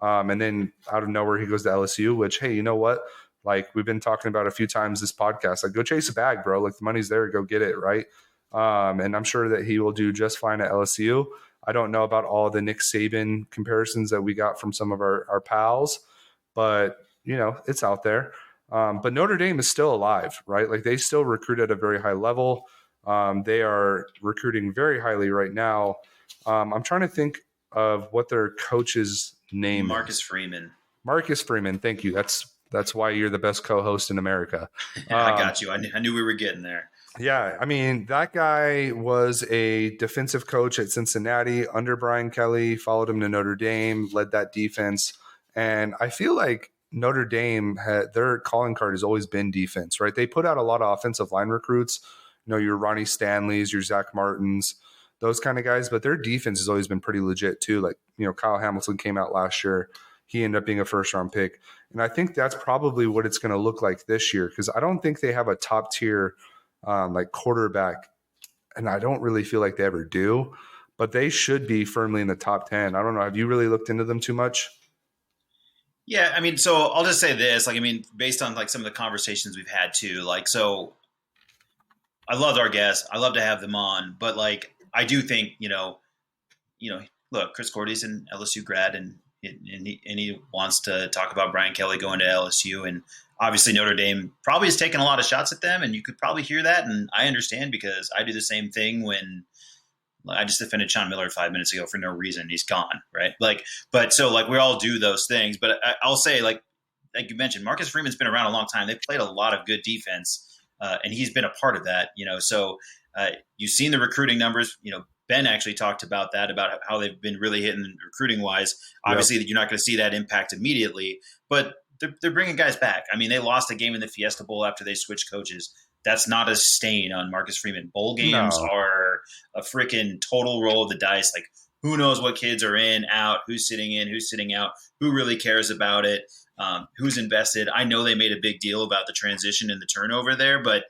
And then out of nowhere, he goes to LSU, which, hey, you know what? Like we've been talking about a few times this podcast, like go chase a bag, bro. Like the money's there, go get it. Right. And I'm sure that he will do just fine at LSU. I don't know about all the Nick Saban comparisons that we got from some of our pals, but it's out there. But Notre Dame is still alive, right? Like they still recruit at a very high level. They are recruiting very highly right now. I'm trying to think of what their coach's name Marcus is. Freeman. Marcus Freeman. Thank you. That's why you're the best co-host in America. I got you. I knew we were getting there. Yeah. I mean, that guy was a defensive coach at Cincinnati under Brian Kelly, followed him to Notre Dame, led that defense. And I feel like Notre Dame their calling card has always been defense, right? They put out a lot of offensive line recruits, your Ronnie Stanleys, your Zach Martins, those kind of guys, but their defense has always been pretty legit too. Like, Kyle Hamilton came out last year. He ended up being a first-round pick. And I think that's probably what it's going to look like this year because I don't think they have a top-tier like quarterback and I don't really feel like they ever do, but they should be firmly in the top 10. I don't know. Have you really looked into them too much? Yeah, I mean, so I'll just say this, like, I mean, based on like some of the conversations we've had too, like, so I loved our guests. I love to have them on, but like, I do think, look, Chris Cordy's an LSU grad, and he wants to talk about Brian Kelly going to LSU, and obviously Notre Dame probably has taken a lot of shots at them, and you could probably hear that, and I understand because I do the same thing when I just defended Sean Miller 5 minutes ago for no reason. He's gone, right? Like, but so like we all do those things, but I'll say like you mentioned, Marcus Freeman's been around a long time. They've played a lot of good defense, and he's been a part of that. So you've seen the recruiting numbers. Ben actually talked about that, about how they've been really hitting recruiting wise. Obviously, you're not going to see that impact immediately, but they're bringing guys back. I mean, they lost a game in the Fiesta Bowl after they switched coaches. That's not a stain on Marcus Freeman. Bowl games No. are a freaking total roll of the dice. Like, who knows what kids are in, out, who's sitting in, who's sitting out, who really cares about it, who's invested. I know they made a big deal about the transition and the turnover there, but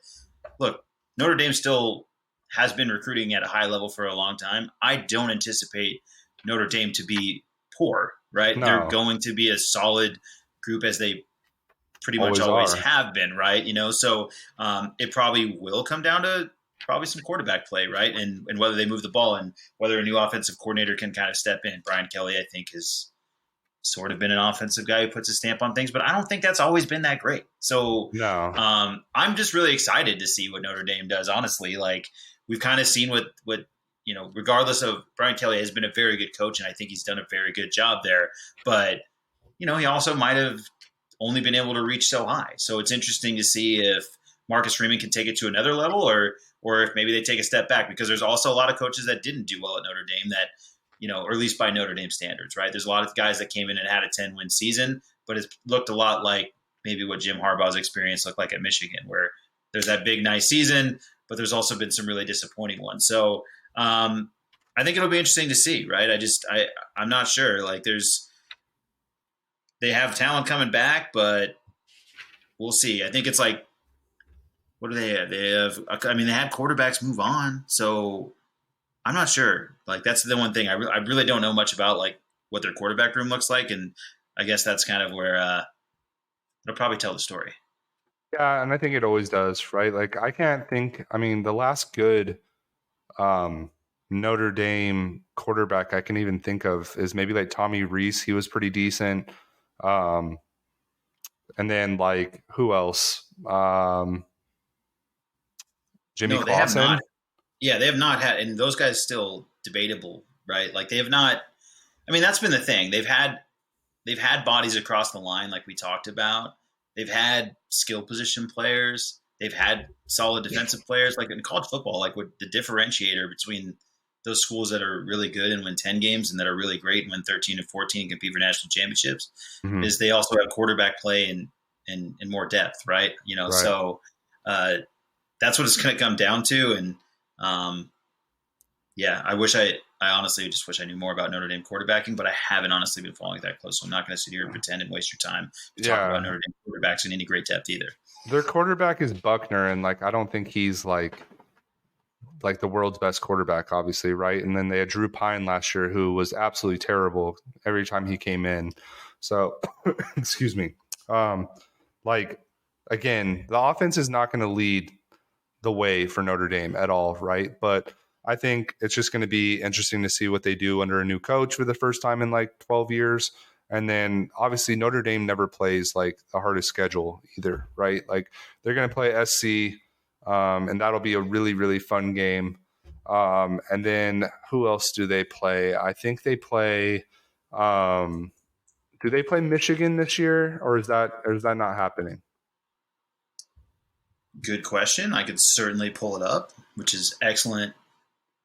look, Notre Dame still has been recruiting at a high level for a long time. I don't anticipate Notre Dame to be poor, right? No. They're going to be a solid group as they pretty much always have been, right? So it probably will come down to probably some quarterback play, right? And whether they move the ball and whether a new offensive coordinator can kind of step in. Brian Kelly, I think, has sort of been an offensive guy who puts a stamp on things, but I don't think that's always been that great. So No. I'm just really excited to see what Notre Dame does, honestly. Like, we've kind of seen what regardless of, Brian Kelly has been a very good coach, and I think he's done a very good job there. But, he also might have only been able to reach so high. So it's interesting to see if Marcus Freeman can take it to another level, or if maybe they take a step back, because there's also a lot of coaches that didn't do well at Notre Dame that, or at least by Notre Dame standards, right? There's a lot of guys that came in and had a 10-win season, but it looked a lot like maybe what Jim Harbaugh's experience looked like at Michigan, where there's that big, nice season, but there's also been some really disappointing ones. So I think it'll be interesting to see, right? I'm not sure. Like, they have talent coming back, but we'll see. I think it's like, what do they have? They had quarterbacks move on, so I'm not sure. Like, that's the one thing I really don't know much about, like, what their quarterback room looks like, and I guess that's kind of where it'll probably tell the story. Yeah, and I think it always does, right? Like, I can't think. I mean, the last good Notre Dame quarterback I can even think of is maybe like Tommy Reese. He was pretty decent. And then, like, who else? Jimmy Clausen. Have not. Yeah, they have not had, and those guys still debatable, right? Like, they have not. I mean, that's been the thing. They've had bodies across the line, like we talked about. They've had skill position players. They've had solid defensive players. Like, in college football, like, what the differentiator between those schools that are really good and win 10 games and that are really great and win 13 and 14 and compete for national championships is they also have quarterback play and more depth, right? Right. So that's what it's going to come down to. And I honestly just wish I knew more about Notre Dame quarterbacking, but I haven't honestly been following that close. So I'm not going to sit here and pretend and waste your time to talk about Notre Dame quarterbacks in any great depth either. Their quarterback is Buckner, and like, I don't think he's like the world's best quarterback, obviously, right? And then they had Drew Pine last year, who was absolutely terrible every time he came in. So, excuse me. Like, again, the offense is not going to lead the way for Notre Dame at all, right? But I think it's just going to be interesting to see what they do under a new coach for the first time in like 12 years. And then obviously Notre Dame never plays like the hardest schedule either, right? Like, they're going to play SC, and that'll be a really, really fun game. And then who else do they play? I think they play. Do they play Michigan this year, or is that not happening? Good question. I could certainly pull it up, which is excellent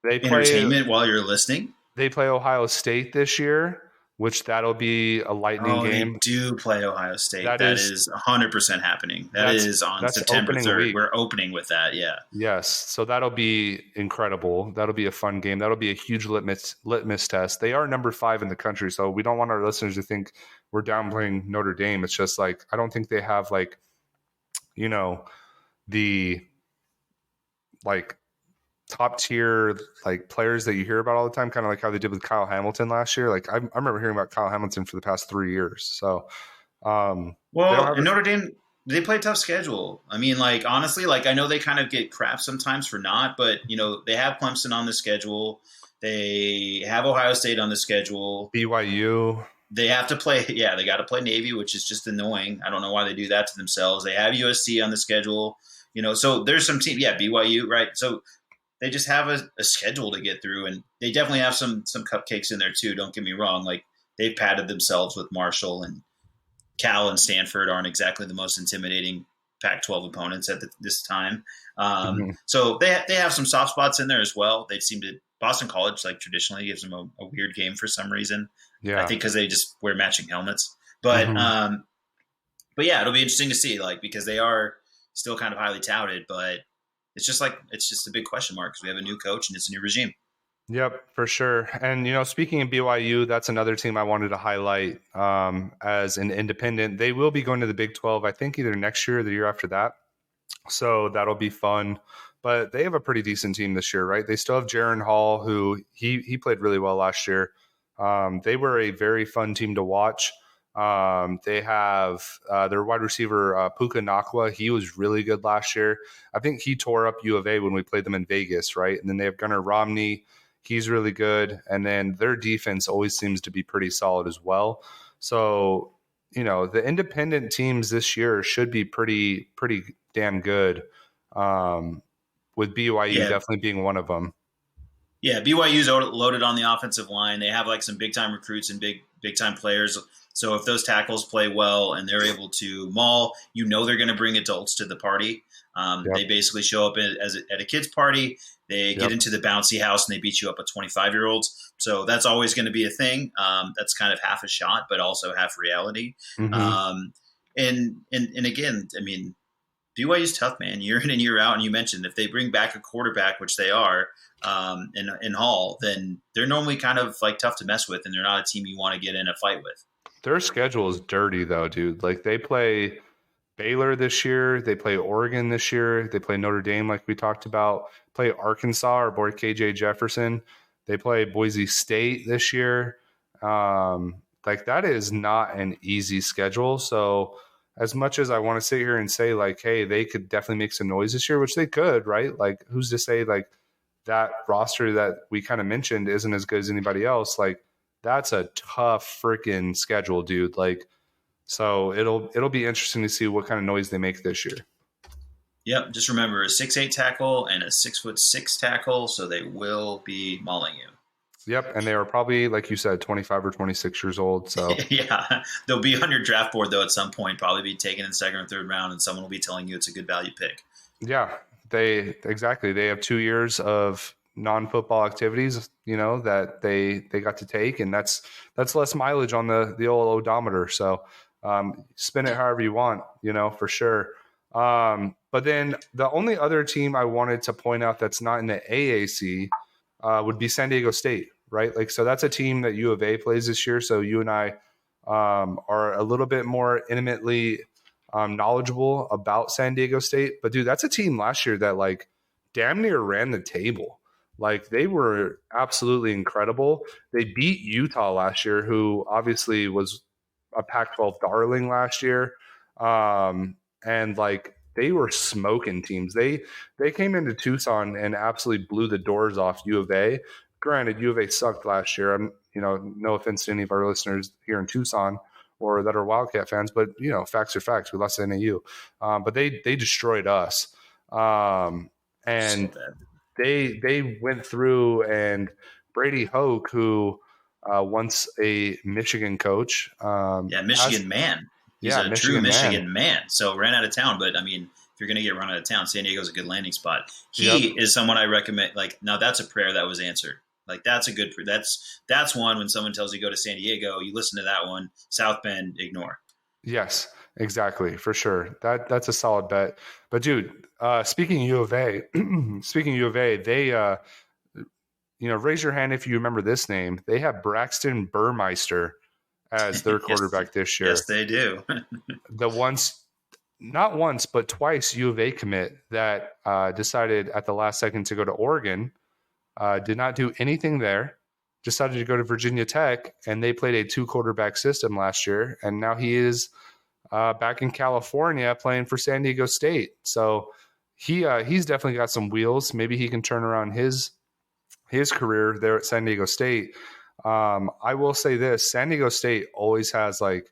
entertainment while you're listening. They play Ohio State this year, which that'll be a lightning game. They do play Ohio State. That is 100% happening. That is on September 3rd. Week. We're opening with that, yeah. Yes, so that'll be incredible. That'll be a fun game. That'll be a huge litmus test. They are number 5 in the country, so we don't want our listeners to think we're downplaying Notre Dame. It's just like, I don't think they have the top tier like players that you hear about all the time, kind of like how they did with Kyle Hamilton last year. Like I remember hearing about Kyle Hamilton for the past 3 years. So they don't Well, have and it. Notre Dame, they play a tough schedule. I mean, like honestly, like I know they kind of get crap sometimes for not, but they have Clemson on the schedule. They have Ohio State on the schedule. BYU. They have to play, yeah, they got to play Navy, which is just annoying. I don't know why they do that to themselves. They have USC on the schedule, so there's some team, yeah, BYU, right? So they just have a schedule to get through, and they definitely have some cupcakes in there too. Don't get me wrong; like they've padded themselves with Marshall and Cal and Stanford aren't exactly the most intimidating Pac-12 opponents at this time. Mhm. So they have some soft spots in there as well. They seem to Boston College like traditionally gives them a weird game for some reason. I Yeah. think because they just wear matching helmets. But Hmm. but yeah, it'll be interesting to see like because they are still kind of highly touted, but it's just a big question mark because we have a new coach and it's a new regime. Yep, for sure. And speaking of BYU, that's another team I wanted to highlight as an independent. They will be going to the Big 12, I think, either next year or the year after that. So that'll be fun. But they have a pretty decent team this year, right? They still have Jaron Hall, who he played really well last year. They were a very fun team to watch. They have their wide receiver Puka Nakwa. He was really good last year. I think he tore up U of A when we played them in Vegas, right? And then they have Gunnar Romney. He's really good. And then their defense always seems to be pretty solid as well. So the independent teams this year should be pretty damn good. Um, with BYU Yeah, definitely being one of them. Yeah, BYU's loaded on the offensive line. They have like some big time recruits and big time players. So if those tackles play well and they're able to maul, they're going to bring adults to the party. They Yep. basically show up at a kid's party. They get Yep. into the bouncy house and they beat you up with 25-year-olds. So that's always going to be a thing. That's kind of half a shot, but also half reality. Mm-hmm. Um, and again, I mean, BYU's tough, man, year in and year out. And you mentioned if they bring back a quarterback, which they are, in Hall, then they're normally kind of like tough to mess with, and they're not a team you want to get in a fight with. Their schedule is dirty though, dude. Like they play Baylor this year, they play Oregon this year, they play Notre Dame like we talked about, play Arkansas, our boy KJ Jefferson. They play Boise State this year. Like that is not an easy schedule. So as much as I want to sit here and say like, hey, they could definitely make some noise this year, which they could, right? Like who's to say like that roster that we kind of mentioned isn't as good as anybody else? Like that's a tough freaking schedule, dude. Like so it'll be interesting to see what kind of noise they make this year. Yep, just remember a 6'8" tackle and a 6'6" tackle, so they will be mauling you. Yep, and they are probably like you said 25 or 26 years old. So Yeah, they'll be on your draft board though at some point, probably be taken in second or third round, and someone will be telling you it's a good value pick. yeah, they have 2 years of non-football activities, that they got to take, and that's less mileage on the old odometer. So spin it however you want, for sure. But then the only other team I wanted to point out that's not in the AAC would be San Diego State, right? Like, so that's a team that U of A plays this year. So you and I are a little bit more intimately knowledgeable about San Diego State. But dude, that's a team last year that like damn near ran the table. Like they were absolutely incredible. They beat Utah last year, who obviously was a Pac-12 darling last year, and like they were smoking teams. They came into Tucson and absolutely blew the doors off U of A. Granted, U of A sucked last year. I'm, no offense to any of our listeners here in Tucson or that are Wildcat fans, but facts are facts. We lost to NAU, but they destroyed us, So and bad. they went through and Brady Hoke, who once a Michigan coach, Yeah, has Michigan man. He's yeah a true Michigan man. Michigan man. So ran out of town, but I mean, if you're going to get run out of town, San Diego's a good landing spot. He Yep. is someone I recommend. Like, now that's a prayer that was answered. Like, that's a good. That's one when someone tells you go to San Diego, you listen to that one. South Bend, ignore. Yes, exactly, for sure. That's a solid bet. But dude, speaking of U of A, speaking of U of A, they raise your hand if you remember this name. They have Braxton Burmeister as their Yes, quarterback this yes, year. they do. The once not once, but twice U of A commit that decided at the last second to go to Oregon, did not do anything there, decided to go to Virginia Tech, and they played a 2 quarterback system last year. And now he is back in California playing for San Diego State. So he's definitely got some wheels. Maybe he can turn around his career there at San Diego State. I will say this: San Diego State always has like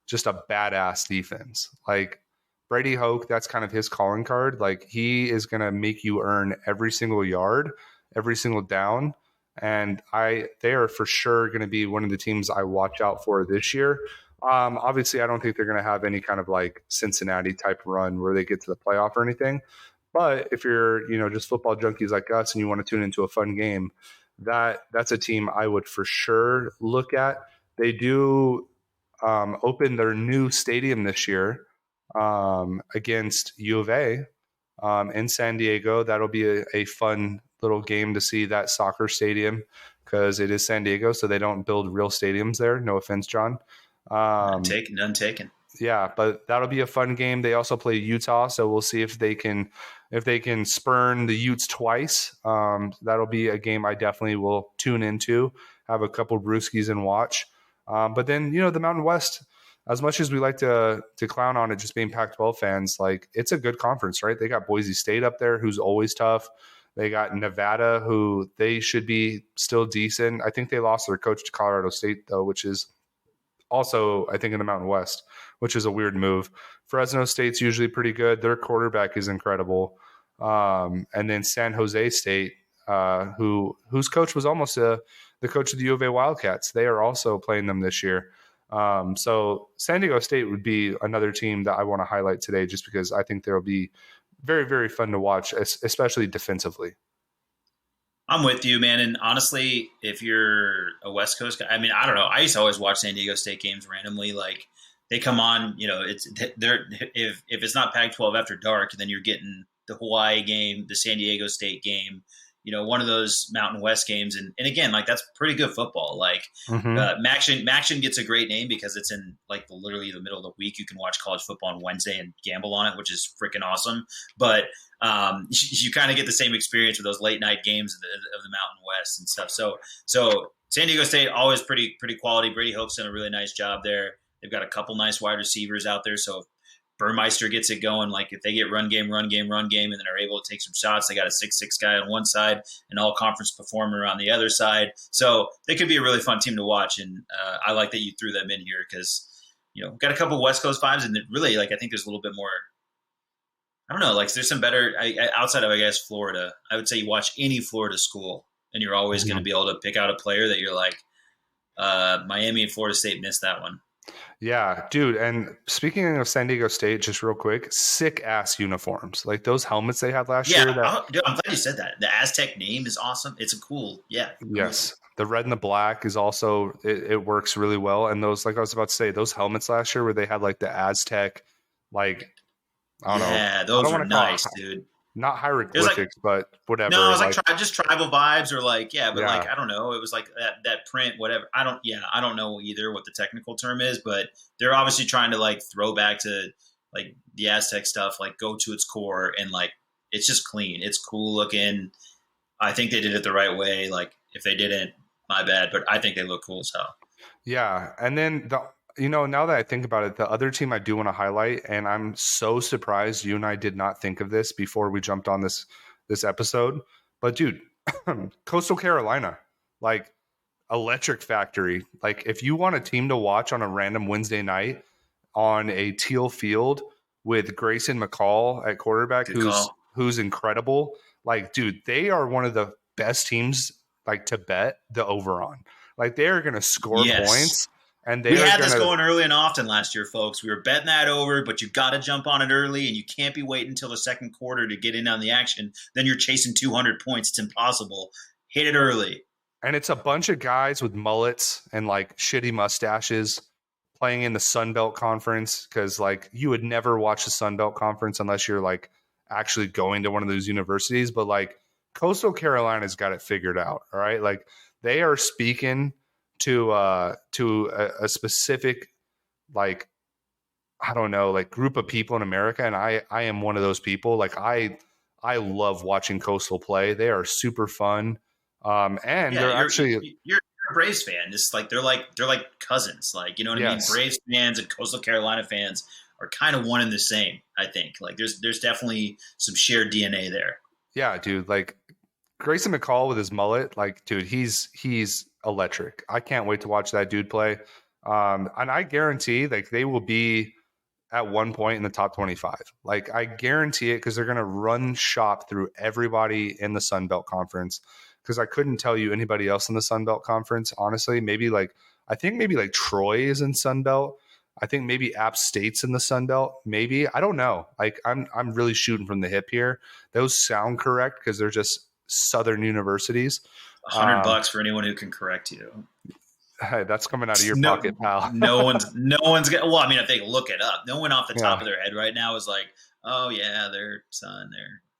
just a badass defense. Like Brady Hoke, that's kind of his calling card. Like he is going to make you earn every single yard, every single down. And they are for sure going to be one of the teams I watch out for this year. Obviously, I don't think they're going to have any kind of like Cincinnati type run where they get to the playoff or anything. But if you're, just football junkies like us and you want to tune into a fun game, that's a team I would for sure look at. They do open their new stadium this year against U of A in San Diego. That'll be a fun little game to see that soccer stadium because it is San Diego, so they don't build real stadiums there. No offense, John. None taken. Yeah, but that'll be a fun game. They also play Utah, so we'll see if they can spurn the Utes twice. That'll be a game I definitely will tune into, have a couple brewskis and watch. But then the Mountain West, as much as we like to clown on it just being Pac-12 fans, like it's a good conference, right? They got Boise State up there, who's always tough. They got Nevada, who they should be still decent. I think they lost their coach to Colorado State though, which is also, I think, in the Mountain West, which is a weird move. Fresno State's usually pretty good. Their quarterback is incredible. And then San Jose State, whose coach was almost the coach of the U of A Wildcats. They are also playing them this year. So San Diego State would be another team that I want to highlight today just because I think they'll be very, very fun to watch, especially defensively. I'm with you, man. And honestly, if you're a West Coast guy, I mean, I don't know. I used to always watch San Diego State games randomly. Like they come on, if it's not Pac-12 after dark, then you're getting the Hawaii game, the San Diego State game, one of those Mountain West games. And again, like that's pretty good football. Like Maction gets a great name because it's in like literally the middle of the week. You can watch college football on Wednesday and gamble on it, which is freaking awesome. But you kind of get the same experience with those late night games of the Mountain West and stuff. So San Diego State always pretty quality. Brady Hoke's done a really nice job there. They've got a couple nice wide receivers out there. So if Burmeister gets it going, like if they get run game, and then are able to take some shots, they got a 6'6" guy on one side, an all conference performer on the other side. So they could be a really fun team to watch. And I like that you threw them in here because, got a couple West Coast vibes and really like, I think there's a little bit more, I don't know, like there's some better outside of, I guess, Florida. I would say you watch any Florida school and you're always going to be able to pick out a player that you're like, Miami and Florida State missed that one. Yeah, dude. And speaking of San Diego State, just real quick, sick ass uniforms. Like those helmets they had last year. Dude, I'm glad you said that. The Aztec name is awesome. It's a cool, Yes. The red and the black is also, it works really well. And those, like I was about to say, those helmets last year where they had like the Aztec, like, I don't know. Yeah, those were nice, dude. Not hieroglyphics, but whatever. No, it was like just tribal vibes or like, like, I don't know. It was like that print, whatever. I don't know either what the technical term is, but they're obviously trying to like throw back to like the Aztec stuff, like go to its core and like, it's just clean. It's cool looking. I think they did it the right way. Like if they didn't, my bad, but I think they look cool as hell. Yeah. And then now that I think about it, the other team I do want to highlight, and I'm so surprised you and I did not think of this before we jumped on this episode, but dude, Coastal Carolina, like electric factory. Like if you want a team to watch on a random Wednesday night on a teal field with Grayson McCall at quarterback, who's incredible. Like, dude, they are one of the best teams like to bet the over on. Like they are going to score points. And we had this going early and often last year, folks. We were betting that over, but you got to jump on it early, and you can't be waiting until the second quarter to get in on the action. Then you're chasing 200 points. It's impossible. Hit it early. And it's a bunch of guys with mullets and like shitty mustaches playing in the Sun Belt Conference because like you would never watch the Sun Belt Conference unless you're like actually going to one of those universities. But like Coastal Carolina's got it figured out. All right, like they are speaking to a specific, like, I don't know, like group of people in America. And I am one of those people. Like I love watching Coastal play. They are super fun. And Yeah, they're actually, you're a Braves fan. It's like they're like cousins. Like, you know what I mean? yes. Braves fans and Coastal Carolina fans are kind of one and the same. I think like there's definitely some shared DNA there. Yeah, dude. Like Grayson McCall with his mullet, like, dude, he's electric. I can't wait to watch that dude play. And I guarantee like they will be at one point in the top 25. Like I guarantee it because they're going to run shop through everybody in the Sun Belt Conference. Because I couldn't tell you anybody else in the Sun Belt Conference, honestly. Maybe like I think maybe like Troy is in Sun Belt. I think maybe App State's in the Sun Belt. Maybe I don't know. Like I'm really shooting from the hip here. Those sound correct because they're just Southern universities. $100 Um, for anyone who can correct you. hey, that's coming out of your No, pocket, pal. no one's gonna. Well, I mean, if they look it up, no one off the top Yeah, of their head right now is like, oh yeah, their son,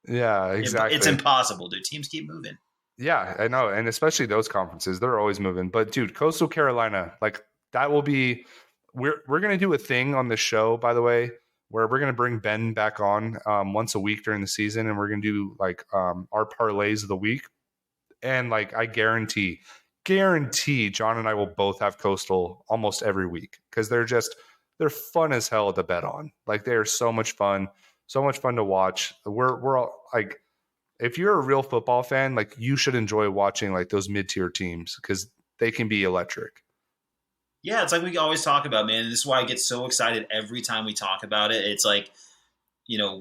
yeah, it's exactly. impossible, dude. Teams keep moving. Yeah, I know. And especially those conferences, they're always moving. But dude, Coastal Carolina, like that will be we're gonna do a thing on the show, by the way, where we're gonna bring Ben back on once a week during the season and we're gonna do like our parlays of the week. And like I guarantee John and I will both have Coastal almost every week because they're fun as hell to bet on. Like they are so much fun to watch. We're all like if you're a real football fan, like you should enjoy watching like those mid-tier teams because they can be electric. Yeah, it's like we always talk about, man. And this is why I get so excited every time we talk about it. It's like,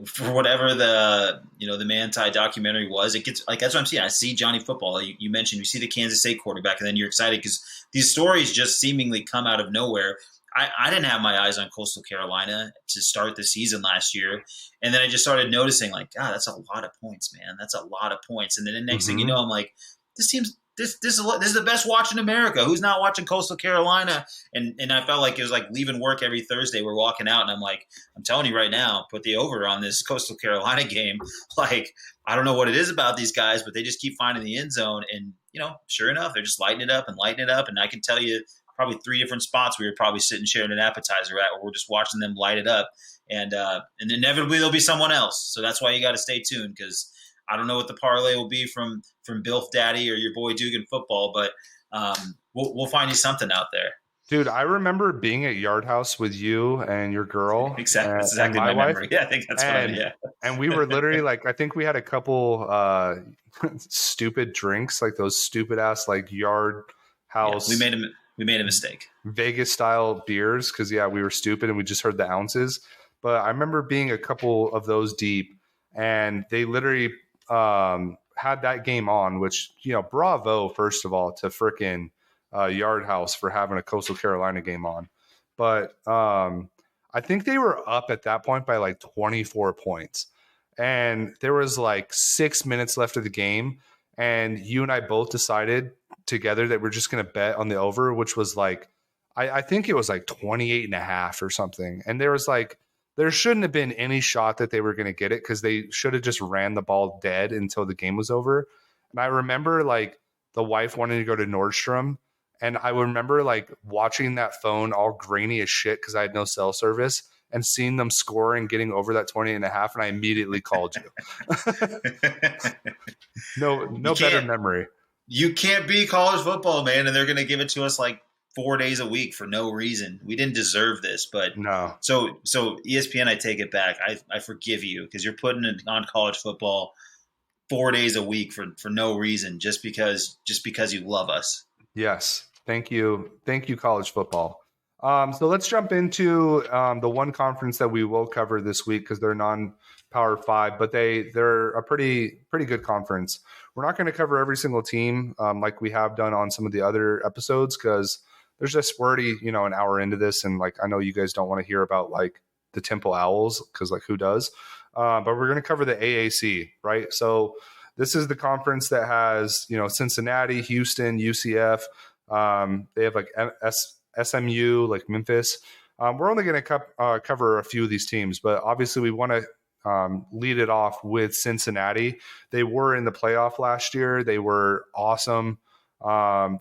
for whatever the Manti documentary was, it gets like that's what I'm seeing. I see Johnny Football. You mentioned you see the Kansas State quarterback, and then you're excited because these stories just seemingly come out of nowhere. I didn't have my eyes on Coastal Carolina to start the season last year, and then I just started noticing like, God, that's a lot of points, man. That's a lot of points. And then the next thing you Mm-hmm. know, I'm like, this team's this is the best watch in America. Who's not watching Coastal Carolina? And I felt like it was like leaving work every Thursday. We're walking out, and I'm like, I'm telling you right now, put the over on this Coastal Carolina game. Like, I don't know what it is about these guys, but they just keep finding the end zone. And sure enough, they're just lighting it up and lighting it up. And I can tell you probably three different spots we were probably sitting sharing an appetizer at, where we're just watching them light it up. And inevitably there'll be someone else. So that's why you got to stay tuned because I don't know what the parlay will be from Bilf Daddy or your boy Dugan football, but we'll find you something out there. Dude, I remember being at Yard House with you and your girl Exactly, that's and exactly my my wife, memory. Yeah, I think that's what I mean. and Yeah, and we were literally like, I think we had a couple stupid drinks, like those stupid ass like Yard yeah. We House made a we made a mistake. Vegas style beers because yeah, we were stupid and we just heard the ounces. But I remember being a couple of those deep, and they literally had that game on. Which bravo first of all to frickin' Yard House for having a Coastal Carolina game on. But I think they were up at that point by like 24 points, and there was like 6 minutes left of the game, and you and I both decided together that we're just going to bet on the over, which was like I think it was like 28 and a half or something. And there shouldn't have been any shot that they were going to get it because they should have just ran the ball dead until the game was over. And I remember like the wife wanting to go to Nordstrom. And I remember like watching that phone all grainy as shit because I had no cell service and seeing them score and getting over that 20 and a half. And I immediately called you. No you better can't memory. you can't be college football, man, and they're going to give it to us like 4 days a week for no reason. We didn't deserve this, but No. so ESPN, I take it back. I forgive you because you're putting it on college football 4 days a week for no reason, just because you love us. Yes. Thank you. Thank you, college football. So let's jump into the one conference that we will cover this week because they're non-power five, but they're a pretty good conference. We're not going to cover every single team like we have done on some of the other episodes because we're already an hour into this, and like I know you guys don't want to hear about like the Temple Owls because like who does? But we're going to cover the AAC, right? So this is the conference that has Cincinnati, Houston, UCF. They have like SMU, like Memphis. We're only going to cover a few of these teams, but obviously we want to lead it off with Cincinnati. They were in the playoff last year. They were awesome.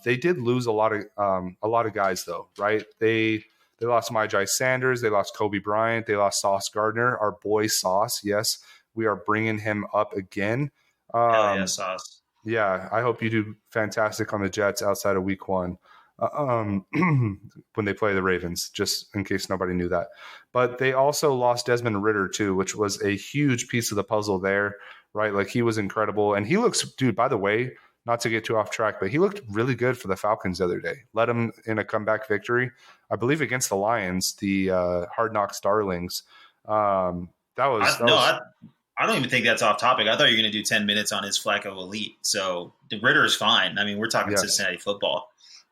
They did lose a lot of guys though, right? They They lost Myjai Sanders. They lost Kobe Bryant. They lost Sauce Gardner, our boy Sauce. Yes, we are bringing him up again. Hell yeah, Um, Sauce. yeah, I hope you do fantastic on the Jets outside of week one when they play the Ravens, just in case nobody knew that. But they also lost Desmond Ritter, too, which was a huge piece of the puzzle there, right? Like, he was incredible. And he looks, dude, by the way, not to get too off track, but he looked really good for the Falcons the other day. Led them in a comeback victory, I believe, against the Lions, the Hard Knocks Darlings. That was No, I don't even think that's off topic. I thought you were going to do 10 minutes on his Flacco elite. So the Ritter is fine. I mean, we're talking yes. Cincinnati football.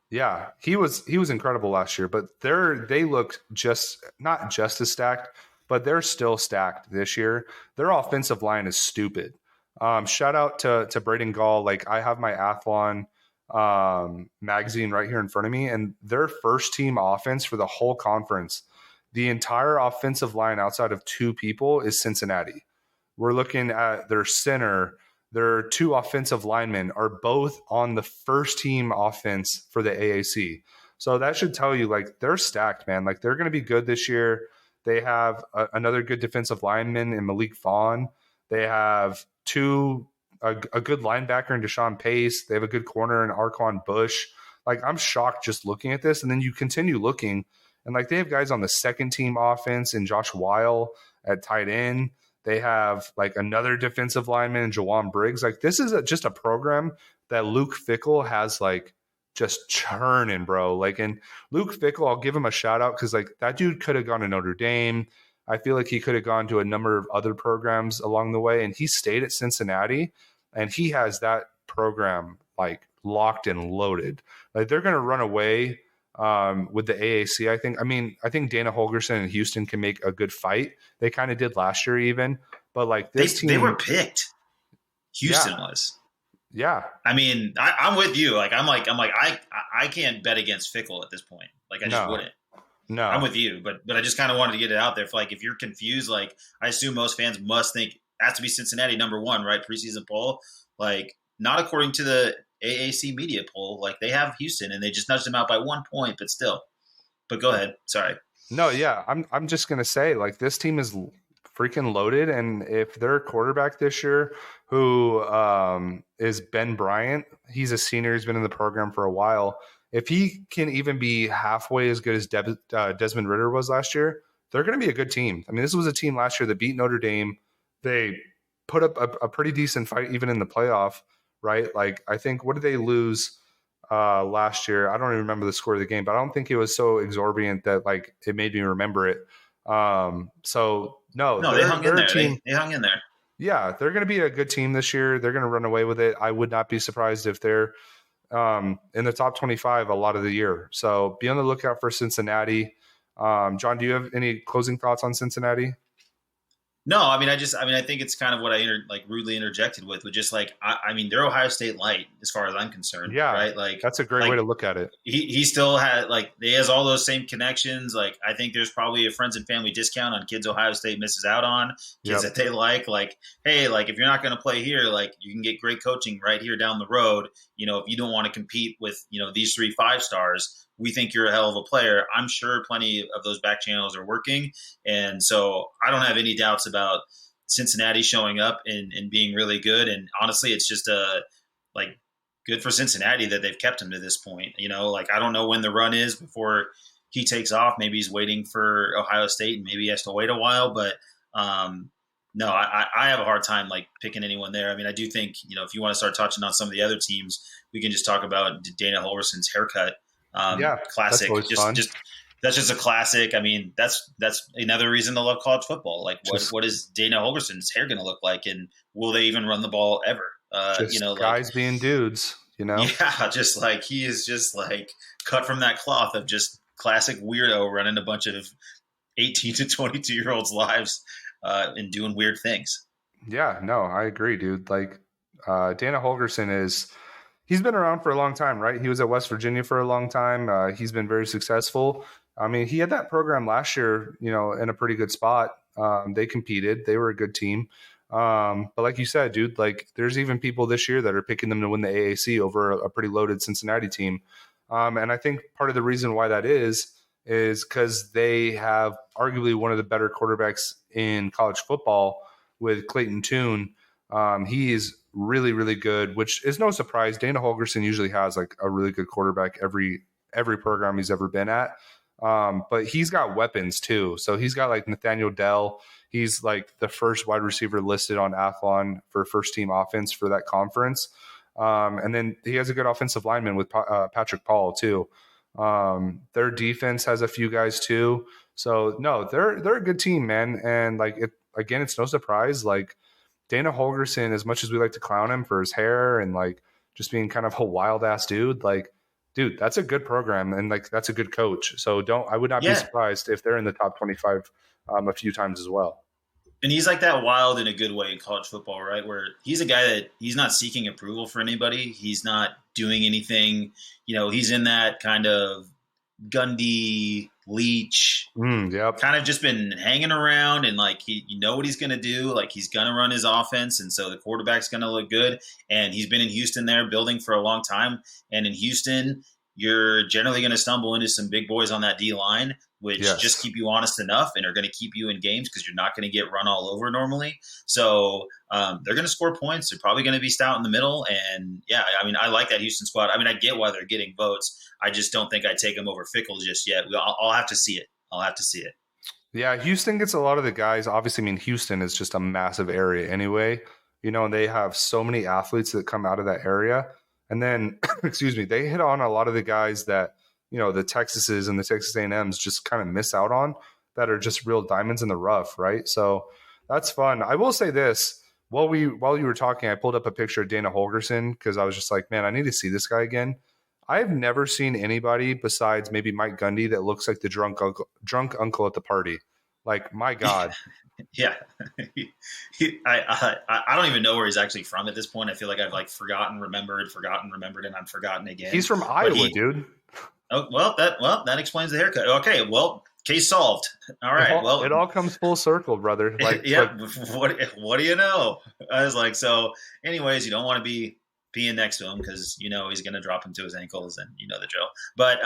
Yeah, he was incredible last year, but they look just not just as stacked, but they're still stacked this year. Their offensive line is stupid. Shout out to Braden Gall. Like, I have my Athlon magazine right here in front of me, and their first team offense for the whole conference, the entire offensive line outside of two people is Cincinnati. We're looking at their center. Their two offensive linemen are both on the first team offense for the AAC. So that should tell you, like, they're stacked, man. Like, they're going to be good this year. They have another good defensive lineman in Malik Vaughn. They have a good linebacker in Deshaun Pace. They have a good corner in Arquan Bush. Like, I'm shocked just looking at this. And then you continue looking, and, like, they have guys on the second team offense and Josh Weil at tight end. They have, like, another defensive lineman, Jawan Briggs. Like, this is just a program that Luke Fickell has, like, just churning, bro. Like, and Luke Fickell, I'll give him a shout out because, like, that dude could have gone to Notre Dame. I feel like he could have gone to a number of other programs along the way, and he stayed at Cincinnati, and he has that program, like, locked and loaded. Like, they're going to run away with the AAC, I think. I mean, I think Dana Holgerson and Houston can make a good fight. They kind of did last year even. But, like, this team... They were picked. Houston yeah, was. Yeah. I mean, I'm with you. Like, I'm like, I can't bet against Fickell at this point. Like, I just wouldn't. No. I'm with you. But I just kind of wanted to get it out there. For, like, if you're confused, like, I assume most fans must think it has to be Cincinnati number one, right? Preseason poll. Like, not according to the AAC media poll. Like, they have Houston, and they just nudged them out by 1 point, but still. But go ahead. Sorry. No, yeah. I'm just going to say, like, this team is freaking loaded, and if their quarterback this year, who is Ben Bryant, he's a senior, he's been in the program for a while. If he can even be halfway as good as Desmond Ritter was last year, they're going to be a good team. I mean, this was a team last year that beat Notre Dame. They put up a pretty decent fight even in the playoff, right? Like, I think, what did they lose last year? I don't even remember the score of the game, but I don't think it was so exorbitant that, like, it made me remember it. So no, they hung in there. They hung in there. Yeah, they're going to be a good team this year. They're going to run away with it. I would not be surprised if they're in the top 25 a lot of the year. So be on the lookout for Cincinnati. John, do you have any closing thoughts on Cincinnati? No, I mean, I think it's kind of what I rudely interjected with just, like, I mean, they're Ohio State light as far as I'm concerned. Yeah, right. Like, that's a great way to look at it. He still had, like, he has all those same connections. Like, I think there's probably a friends and family discount on kids Ohio State misses out on, kids that they like, hey, like, if you're not going to play here, like, you can get great coaching right here down the road. You know, if you don't want to compete with, you know, these 3 5-stars, we think you're a hell of a player. I'm sure plenty of those back channels are working. And so I don't have any doubts about Cincinnati showing up and being really good. And honestly, it's just good for Cincinnati that they've kept him to this point. You know, like, I don't know when the run is before he takes off. Maybe he's waiting for Ohio State and maybe he has to wait a while. But no, I have a hard time, like, picking anyone there. I mean, I do think, you know, if you want to start touching on some of the other teams, we can just talk about Dana Holgerson's haircut. Classic. That's just a classic. I mean, that's another reason to love college football. Like, what is Dana Holgerson's hair going to look like, and will they even run the ball ever? You know, guys, like, being dudes. You know, yeah, just like he is just like cut from that cloth of just classic weirdo running a bunch of 18 to 22-year-olds' lives and doing weird things. Yeah, no, I agree, dude. Like, Dana Holgerson he's been around for a long time, right? He was at West Virginia for a long time. He's been very successful. I mean, he had that program last year, you know, in a pretty good spot. They competed. They were a good team. But like you said, dude, like, there's even people this year that are picking them to win the AAC over a pretty loaded Cincinnati team. And I think part of the reason why that is is because they have arguably one of the better quarterbacks in college football with Clayton Tune. He is really, really good, which is no surprise. Dana Holgerson usually has like a really good quarterback every program he's ever been at. But he's got weapons too. So he's got like Nathaniel Dell. He's like the first wide receiver listed on Athlon for first team offense for that conference. And then he has a good offensive lineman with Patrick Paul too. Their defense has a few guys too. So no, they're a good team, man. And like it's no surprise. Like Dana Holgerson, as much as we like to clown him for his hair and like just being kind of a wild ass dude, like dude, that's a good program and like that's a good coach. So I would not be Yeah. surprised if they're in the top 25 a few times as well. And he's like that wild in a good way in college football, right? Where he's a guy that he's not seeking approval for anybody. He's not doing anything. He's in that kind of Gundy, Leach, Yep. kind of just been hanging around, and like you know what he's going to do. Like he's going to run his offense, and so the quarterback's going to look good. And he's been in Houston there building for a long time. And in Houston, you're generally going to stumble into some big boys on that D line, which just keep you honest enough and are going to keep you in games because you're not going to get run all over normally. So they're going to score points. They're probably going to be stout in the middle. And yeah, I mean, I like that Houston squad. I mean, I get why they're getting votes. I just don't think I'd take them over Fickle just yet. I'll have to see it. I'll have to see it. Yeah, Houston gets a lot of the guys. Obviously, I mean, Houston is just a massive area anyway, and they have so many athletes that come out of that area. And then, excuse me, they hit on a lot of the guys that, the Texases and the Texas A&Ms just kind of miss out on that are just real diamonds in the rough, right? So that's fun. I will say this. While you were talking, I pulled up a picture of Dana Holgerson because I was just like, man, I need to see this guy again. I've never seen anybody besides maybe Mike Gundy that looks like the drunk uncle at the party. Like, my God. Yeah. I don't even know where he's actually from at this point. I feel like I've like forgotten, remembered, and I'm forgotten again. He's from Iowa, dude. Oh, that explains the haircut. Okay, well, case solved. All right. It all comes full circle, brother. Like, yeah. What do you know? I was like, so anyways, you don't want to be peeing next to him because he's going to drop him to his ankles, and you know the drill. But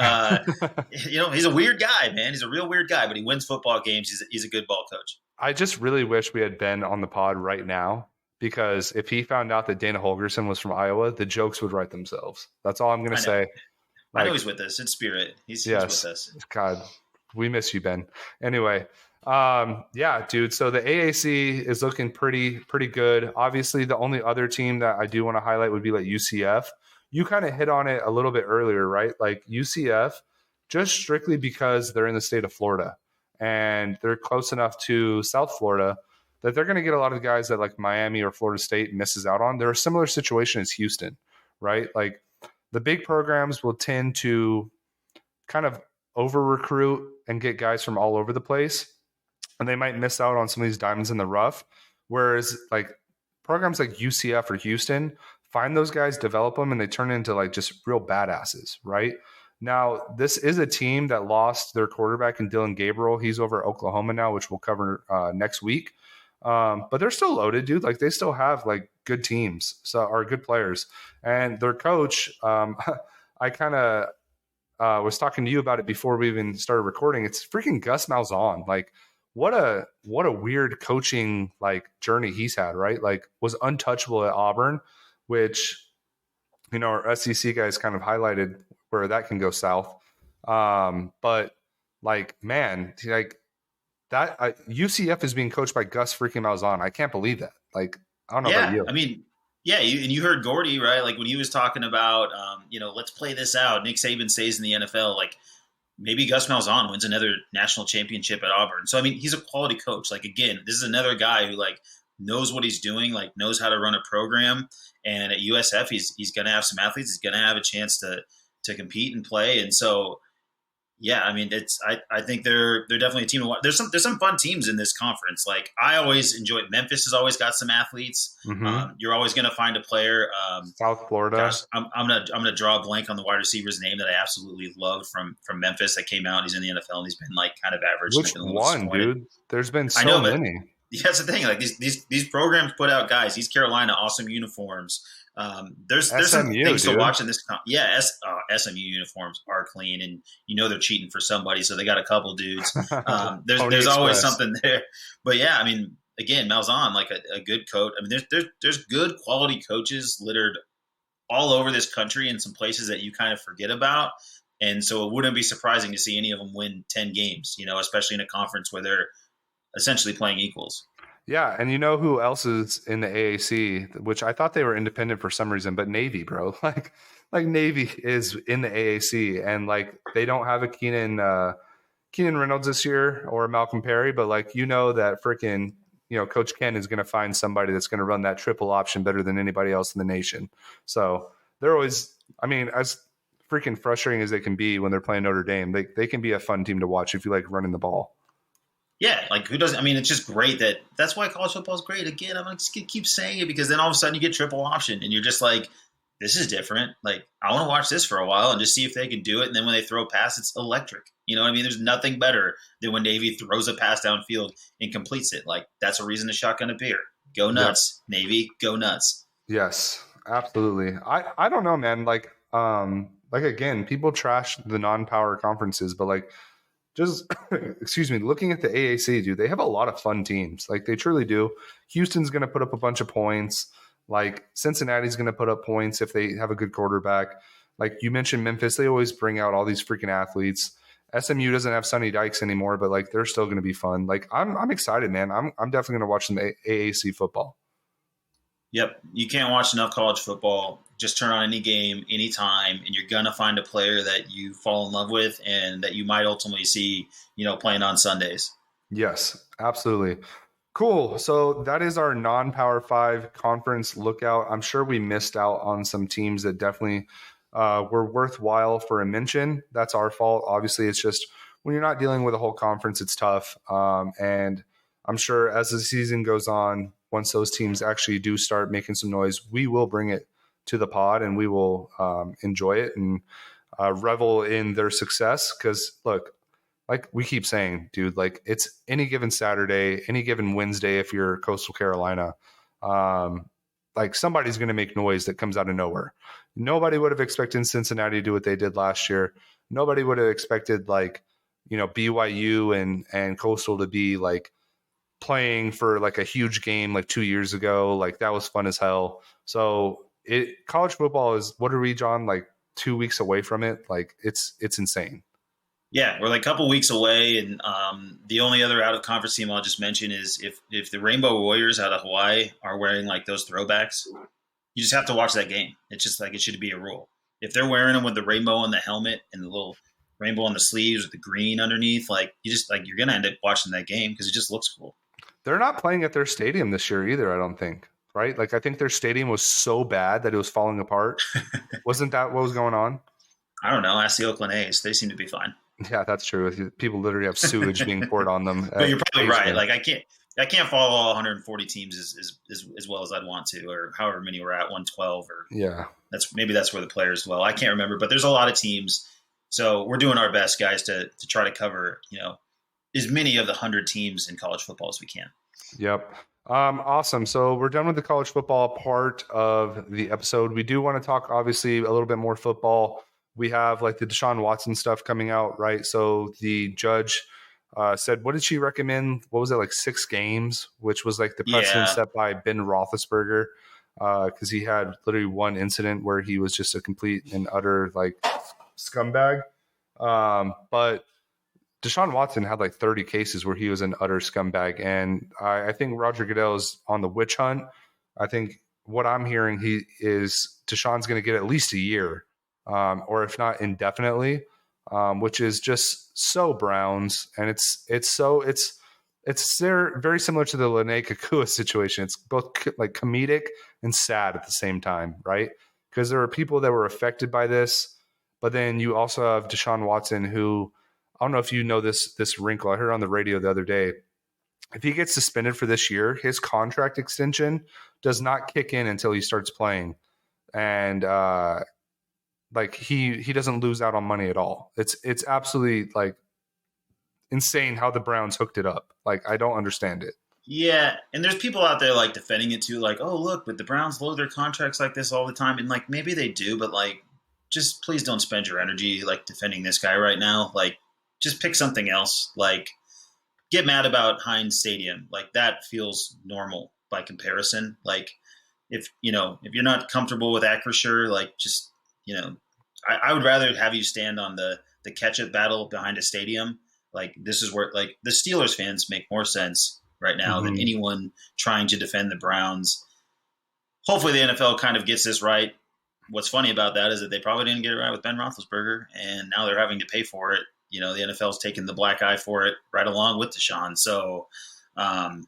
he's a weird guy, man. He's a real weird guy, but he wins football games. He's a good ball coach. I just really wish we had Ben on the pod right now, because if he found out that Dana Holgerson was from Iowa, the jokes would write themselves. That's all I'm going to say. I know he's with us in spirit. He's with us. God, we miss you, Ben. Anyway, yeah, dude. So the AAC is looking pretty good. Obviously, the only other team that I do want to highlight would be like UCF. You kind of hit on it a little bit earlier, right? Like UCF, just strictly because they're in the state of Florida and they're close enough to South Florida that they're going to get a lot of the guys that like Miami or Florida State misses out on. They're a similar situation as Houston, right? Like the big programs will tend to kind of over recruit and get guys from all over the place, and they might miss out on some of these diamonds in the rough. Whereas like programs like UCF or Houston find those guys, develop them, and they turn into like just real badasses, right? Now, this is a team that lost their quarterback in Dylan Gabriel. He's over at Oklahoma now, which we'll cover next week. But they're still loaded, dude. Like they still have like good teams, or good players, and their coach. I kind of was talking to you about it before we even started recording. It's freaking Gus Malzahn. Like what a weird coaching like journey he's had, right? Like was untouchable at Auburn, which our SEC guys kind of highlighted where that can go south. But like, man, like. That UCF is being coached by Gus freaking Malzahn. I can't believe that. Like, I don't know about you. I mean, yeah, you heard Gordy, right? Like when he was talking about, let's play this out. Nick Saban stays in the NFL. Like maybe Gus Malzahn wins another national championship at Auburn. So I mean, he's a quality coach. Like again, this is another guy who like knows what he's doing, like knows how to run a program. And at USF, he's going to have some athletes. He's going to have a chance to compete and play. And so. Yeah, I mean, I think they're definitely a team to watch. There's some fun teams in this conference. Like I always enjoy Memphis has always got some athletes. Mm-hmm. You're always going to find a player. South Florida. Gosh, I'm gonna draw a blank on the wide receiver's name that I absolutely loved from Memphis that came out. He's in the NFL and he's been like kind of average. Which one, dude? There's been so many. that's the thing. Like these programs put out guys. These Carolina awesome uniforms. There's some SMU, things to dude. watch in this. Yeah, SMU uniforms are clean, and you know they're cheating for somebody, so they got a couple dudes. Pony There's always Express. something there. But yeah, I mean, again, Malzahn, like a good coach. I mean, there's good quality coaches littered all over this country in some places that you kind of forget about. And so it wouldn't be surprising to see any of them win 10 games, especially in a conference where they're essentially playing equals. Yeah, and you know who else is in the AAC, which I thought they were independent for some reason, but Navy, bro. Like Navy is in the AAC, and like they don't have a Keenan Reynolds this year or Malcolm Perry, but like that freaking Coach Ken is going to find somebody that's going to run that triple option better than anybody else in the nation. So they're always, I mean, as freaking frustrating as they can be when they're playing Notre Dame, they can be a fun team to watch if you like running the ball. Yeah, like who doesn't? I mean, it's just great that's why college football is great. Again, I'm going to keep saying it because then all of a sudden you get triple option and you're just like, this is different. Like, I want to watch this for a while and just see if they can do it. And then when they throw a pass, it's electric. You know what I mean? There's nothing better than when Navy throws a pass downfield and completes it. Like, that's a reason to shotgun a beer. Go nuts, yep. Navy, go nuts. Yes, absolutely. I don't know, man. Like again, people trash the non-power conferences, but like just excuse me, looking at the AAC, dude, they have a lot of fun teams. Like they truly do. Houston's going to put up a bunch of points. Like Cincinnati's going to put up points if they have a good quarterback. Like you mentioned Memphis, they always bring out all these freaking athletes. SMU doesn't have Sonny Dykes anymore, but like they're still going to be fun. Like I'm excited, man. I'm definitely going to watch some AAC football. Yep. You can't watch enough college football. Just turn on any game, anytime, and you're going to find a player that you fall in love with and that you might ultimately see, playing on Sundays. Yes, absolutely. Cool. So that is our non-Power 5 conference lookout. I'm sure we missed out on some teams that definitely were worthwhile for a mention. That's our fault. Obviously, it's just when you're not dealing with a whole conference, it's tough. And I'm sure as the season goes on, once those teams actually do start making some noise, we will bring it to the pod and we will enjoy it and revel in their success. Because look, like we keep saying, dude, like it's any given Saturday, any given Wednesday, if you're Coastal Carolina, like somebody's going to make noise that comes out of nowhere. Nobody would have expected Cincinnati to do what they did last year. Nobody would have expected BYU and Coastal to be like playing for like a huge game like 2 years ago. Like that was fun as hell. So college football is, what are we, John? Like 2 weeks away from it. Like it's insane. Yeah, we're like a couple weeks away, and the only other out of conference team I'll just mention is if the Rainbow Warriors out of Hawaii are wearing like those throwbacks, you just have to watch that game. It's just like it should be a rule. If they're wearing them with the rainbow on the helmet and the little rainbow on the sleeves with the green underneath, like you're gonna end up watching that game because it just looks cool. They're not playing at their stadium this year either, I don't think. Right? Like I think their stadium was so bad that it was falling apart. Wasn't that what was going on? I don't know. Ask the Oakland A's. They seem to be fine. Yeah, that's true. People literally have sewage being poured on them. But you're probably right. Like I can't follow all 140 teams as well as I'd want to, or however many we're at, 112, or yeah. That's where the players dwell. I can't remember, but there's a lot of teams. So we're doing our best, guys, to try to cover, as many of the 100 teams in college football as we can. Yep. Awesome. So we're done with the college football part of the episode. We do want to talk, obviously, a little bit more football. We have like the Deshaun Watson stuff coming out, right? So the judge said, what did she recommend? What was it, like 6 games, which was like the precedent set by Ben Roethlisberger, because he had literally one incident where he was just a complete and utter like scumbag. But Deshaun Watson had like 30 cases where he was an utter scumbag. And I think Roger Goodell is on the witch hunt. I think what I'm hearing is Deshaun's going to get at least a year. Or if not indefinitely, which is just so Browns, and it's very similar to the Lene Kakua situation. It's both like comedic and sad at the same time, right? Because there are people that were affected by this, but then you also have Deshaun Watson, who I don't know if you know this wrinkle. I heard on the radio the other day. If he gets suspended for this year, his contract extension does not kick in until he starts playing, and like he doesn't lose out on money at all. It's absolutely like insane how the Browns hooked it up. Like I don't understand it. Yeah, and there's people out there like defending it too, like, oh look, but the Browns load their contracts like this all the time, and like maybe they do, but like, just please don't spend your energy like defending this guy right now. Like, just pick something else. Like, get mad about Heinz Stadium. Like that feels normal by comparison. Like, if you're not comfortable with Acrisure, like just you know, I would rather have you stand on the catch-up battle behind a stadium. Like this is where like the Steelers fans make more sense right now than Hmm. anyone trying to defend the Browns. Hopefully, the NFL kind of gets this right. What's funny about that is that they probably didn't get it right with Ben Roethlisberger, and now they're having to pay for it. The NFL's taking the black eye for it right along with Deshaun. So, um,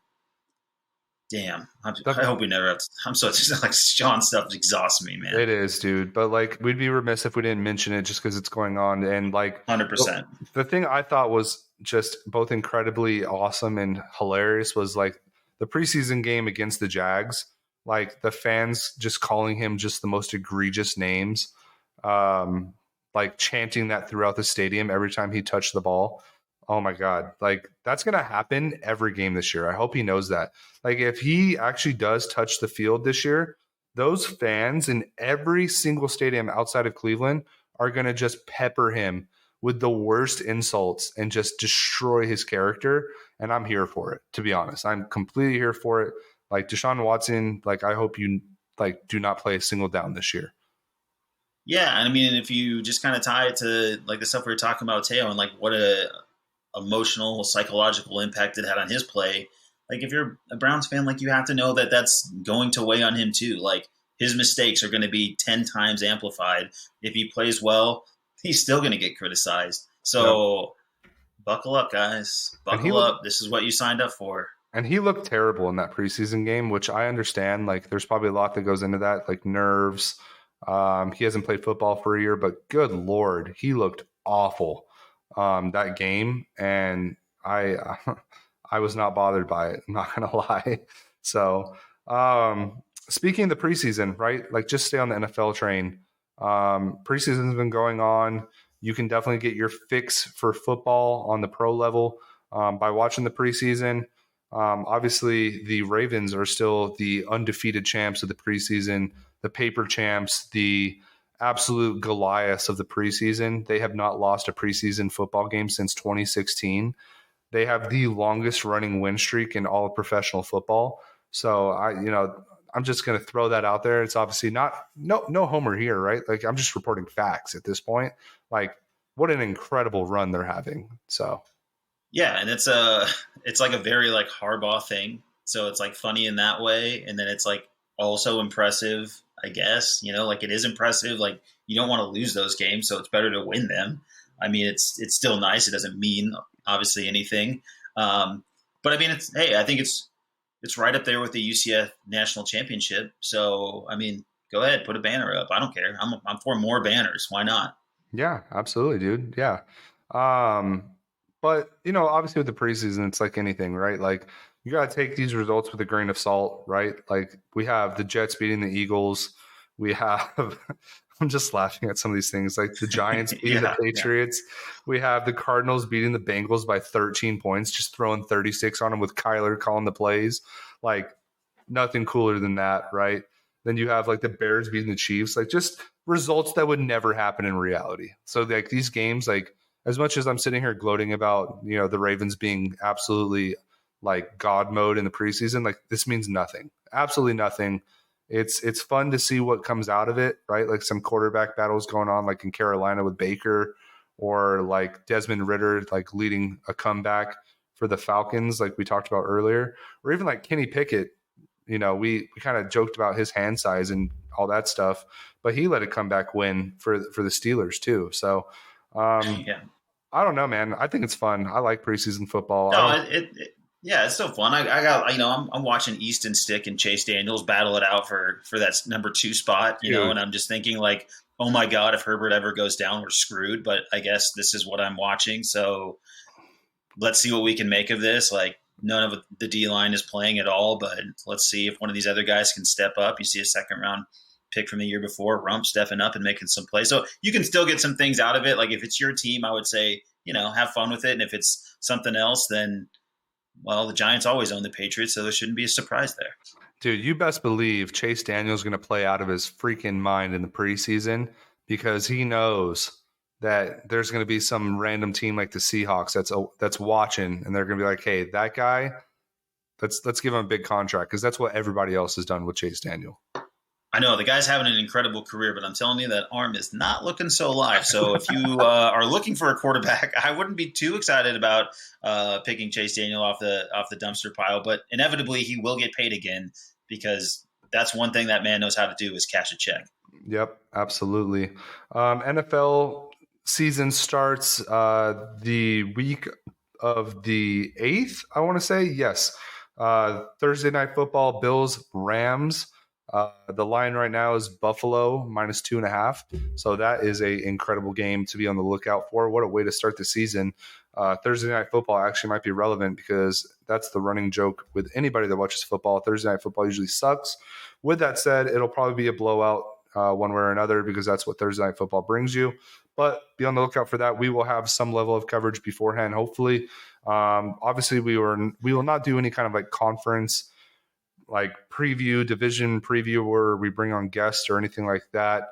damn, I The, hope we never have to. I'm so like Sean stuff exhausts me, man. it is, dude. But like, we'd be remiss if we didn't mention it just because it's going on. And like, 100%. the thing I thought was just both incredibly awesome and hilarious was like the preseason game against the Jags. Like the fans just calling him just the most egregious names, um, like chanting that throughout the stadium every time he touched the ball. Oh my God. Like that's going to happen every game this year. I hope he knows that. Like if he actually does touch the field this year, those fans in every single stadium outside of Cleveland are going to just pepper him with the worst insults and just destroy his character. And I'm here for it, to be honest. I'm completely here for it. Like Deshaun Watson, like I hope you like do not play a single down this year. Yeah, and I mean, if you just kind of tie it to like the stuff we were talking about Teo and like what a emotional, psychological impact it had on his play. Like if you're a Browns fan, like you have to know that that's going to weigh on him too. Like his mistakes are going to be 10 times amplified. If he plays well, he's still going to get criticized. Yep. So buckle up, guys. And he Buckle looked up. This is what you signed up for. and he looked terrible in that preseason game, which I understand. Like there's probably a lot that goes into that, like nerves. He hasn't played football for a year, but good Lord, he looked awful that game. And I I was not bothered by it. I'm not gonna lie. So speaking of the preseason, right? Like just stay on the NFL train. Preseason's been going on. You can definitely get your fix for football on the pro level by watching the preseason. Obviously, the Ravens are still the undefeated champs of the preseason, the paper champs, the absolute Goliaths of the preseason. They have not lost a preseason football game since 2016. They have the longest running win streak in all of professional football. So I'm just going to throw that out there. It's obviously not no homer here, right? Like I'm just reporting facts at this point. Like what an incredible run they're having. So Yeah, and it's like a very like Harbaugh thing. So it's like funny in that way, and then it's like also impressive, I guess. Like it is impressive. Like you don't want to lose those games, so it's better to win them. I mean, it's still nice. It doesn't mean obviously anything, but I mean, I think it's right up there with the UCF national championship. So I mean, go ahead, put a banner up. I don't care. I'm for more banners. Why not? yeah, absolutely, dude. Yeah. Um, but obviously with the preseason, it's like anything, right? Like you got to take these results with a grain of salt, right? Like we have the Jets beating the Eagles. We have, I'm just laughing at some of these things, like the Giants beating the Yeah, yeah. Patriots. We have the Cardinals beating the Bengals by 13 points, just throwing 36 on them with Kyler calling the plays. Like nothing cooler than that, right? Then you have like the Bears beating the Chiefs, like just results that would never happen in reality. So like these games, like as much as I'm sitting here gloating about the Ravens being absolutely like God mode in the preseason, like this means nothing, absolutely nothing. It's fun to see what comes out of it, right? Like some quarterback battles going on, like in Carolina with Baker, or like Desmond Ritter, like leading a comeback for the Falcons, like we talked about earlier, or even like Kenny Pickett. We kind of joked about his hand size and all that stuff, but he let a comeback win for the Steelers too. So Yeah. I don't know, man. I think it's fun. I like preseason football. I No, don't. yeah, it's still fun. I got I'm watching Easton Stick and Chase Daniels battle it out for that number 2 spot, Dude, and I'm just thinking like, oh my god, if Herbert ever goes down, we're screwed. But I guess this is what I'm watching, so let's see what we can make of this. Like none of the D line is playing at all, but let's see if one of these other guys can step up. You see a second round pick from the year before, Rump stepping up and making some plays. So you can still get some things out of it. Like if it's your team, I would say, have fun with it. And if it's something else, then Well, the Giants always own the Patriots, so there shouldn't be a surprise there. Dude, you best believe Chase Daniel's going to play out of his freaking mind in the preseason because he knows that there's going to be some random team like the Seahawks that's watching, and they're going to be like, "Hey, that guy, let's give him a big contract," because that's what everybody else has done with Chase Daniel. I know the guy's having an incredible career, but I'm telling you that arm is not looking so live. So if you are looking for a quarterback, I wouldn't be too excited about picking Chase Daniel off the dumpster pile. But inevitably, he will get paid again because that's one thing that man knows how to do is cash a check. Yep, absolutely. NFL season starts the week of the 8th, I want to say. Yes. Thursday night football, Bills, Rams. The line right now is Buffalo -2.5. So that is a incredible game to be on the lookout for. What a way to start the season. Thursday night football actually might be relevant because that's the running joke with anybody that watches football. Thursday night football usually sucks. With that said, it'll probably be a blowout one way or another because that's what Thursday night football brings you. But be on the lookout for that. We will have some level of coverage beforehand, hopefully. Obviously, we will not do any kind of like conference like division preview where we bring on guests or anything like that.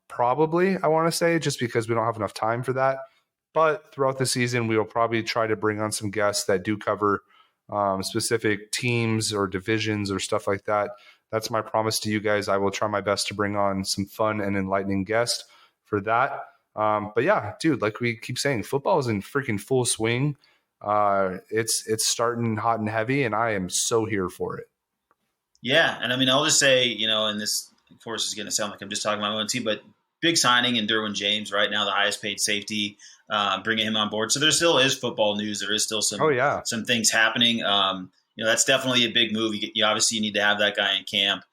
Probably, I want to say, just because we don't have enough time for that. But throughout the season, we will probably try to bring on some guests that do cover specific teams or divisions or stuff like that. That's my promise to you guys. I will try my best to bring on some fun and enlightening guests for that. But yeah, dude, like we keep saying, football is in freaking full swing. It's starting hot and heavy, and I am so here for it. Yeah, and I mean, I'll just say, and this, of course, is going to sound like I'm just talking about my own team, but big signing in Derwin James right now, the highest paid safety, bringing him on board. So there still is football news. There is still some things happening. That's definitely a big move. You obviously need to have that guy in camp.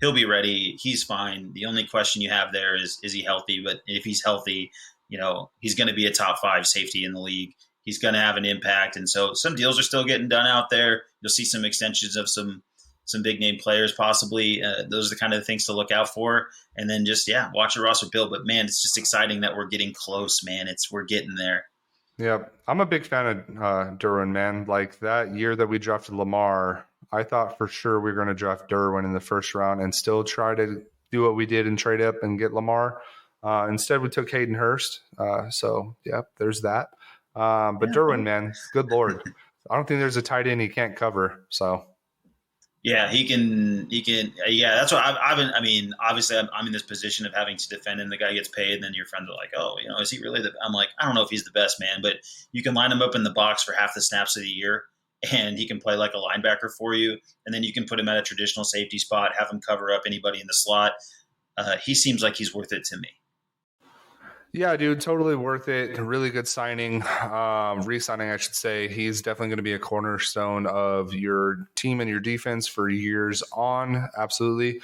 He'll be ready. He's fine. The only question you have there is he healthy? But if he's healthy, he's going to be a top 5 safety in the league. He's going to have an impact. And so some deals are still getting done out there. You'll see some extensions of some big name players possibly. Those are the kind of things to look out for. And then just, watch your roster build. But man, it's just exciting that we're getting close, man. We're getting there. Yeah, I'm a big fan of Derwin, man. Like that year that we drafted Lamar, I thought for sure we were going to draft Derwin in the first round and still try to do what we did and trade up and get Lamar. Instead, we took Hayden Hurst. So, there's that. But Derwin, man, good Lord. I don't think there's a tight end he can't cover. So. Yeah, he can. Yeah, that's what I've been. I mean, obviously, I'm in this position of having to defend him. The guy gets paid, and then your friends are like, "Oh, is he really the?" I'm like, I don't know if he's the best man, but you can line him up in the box for half the snaps of the year, and he can play like a linebacker for you. And then you can put him at a traditional safety spot, have him cover up anybody in the slot. He seems like he's worth it to me. Yeah, dude, totally worth it. Really good signing, re-signing, I should say. He's definitely going to be a cornerstone of your team and your defense for years on. Absolutely.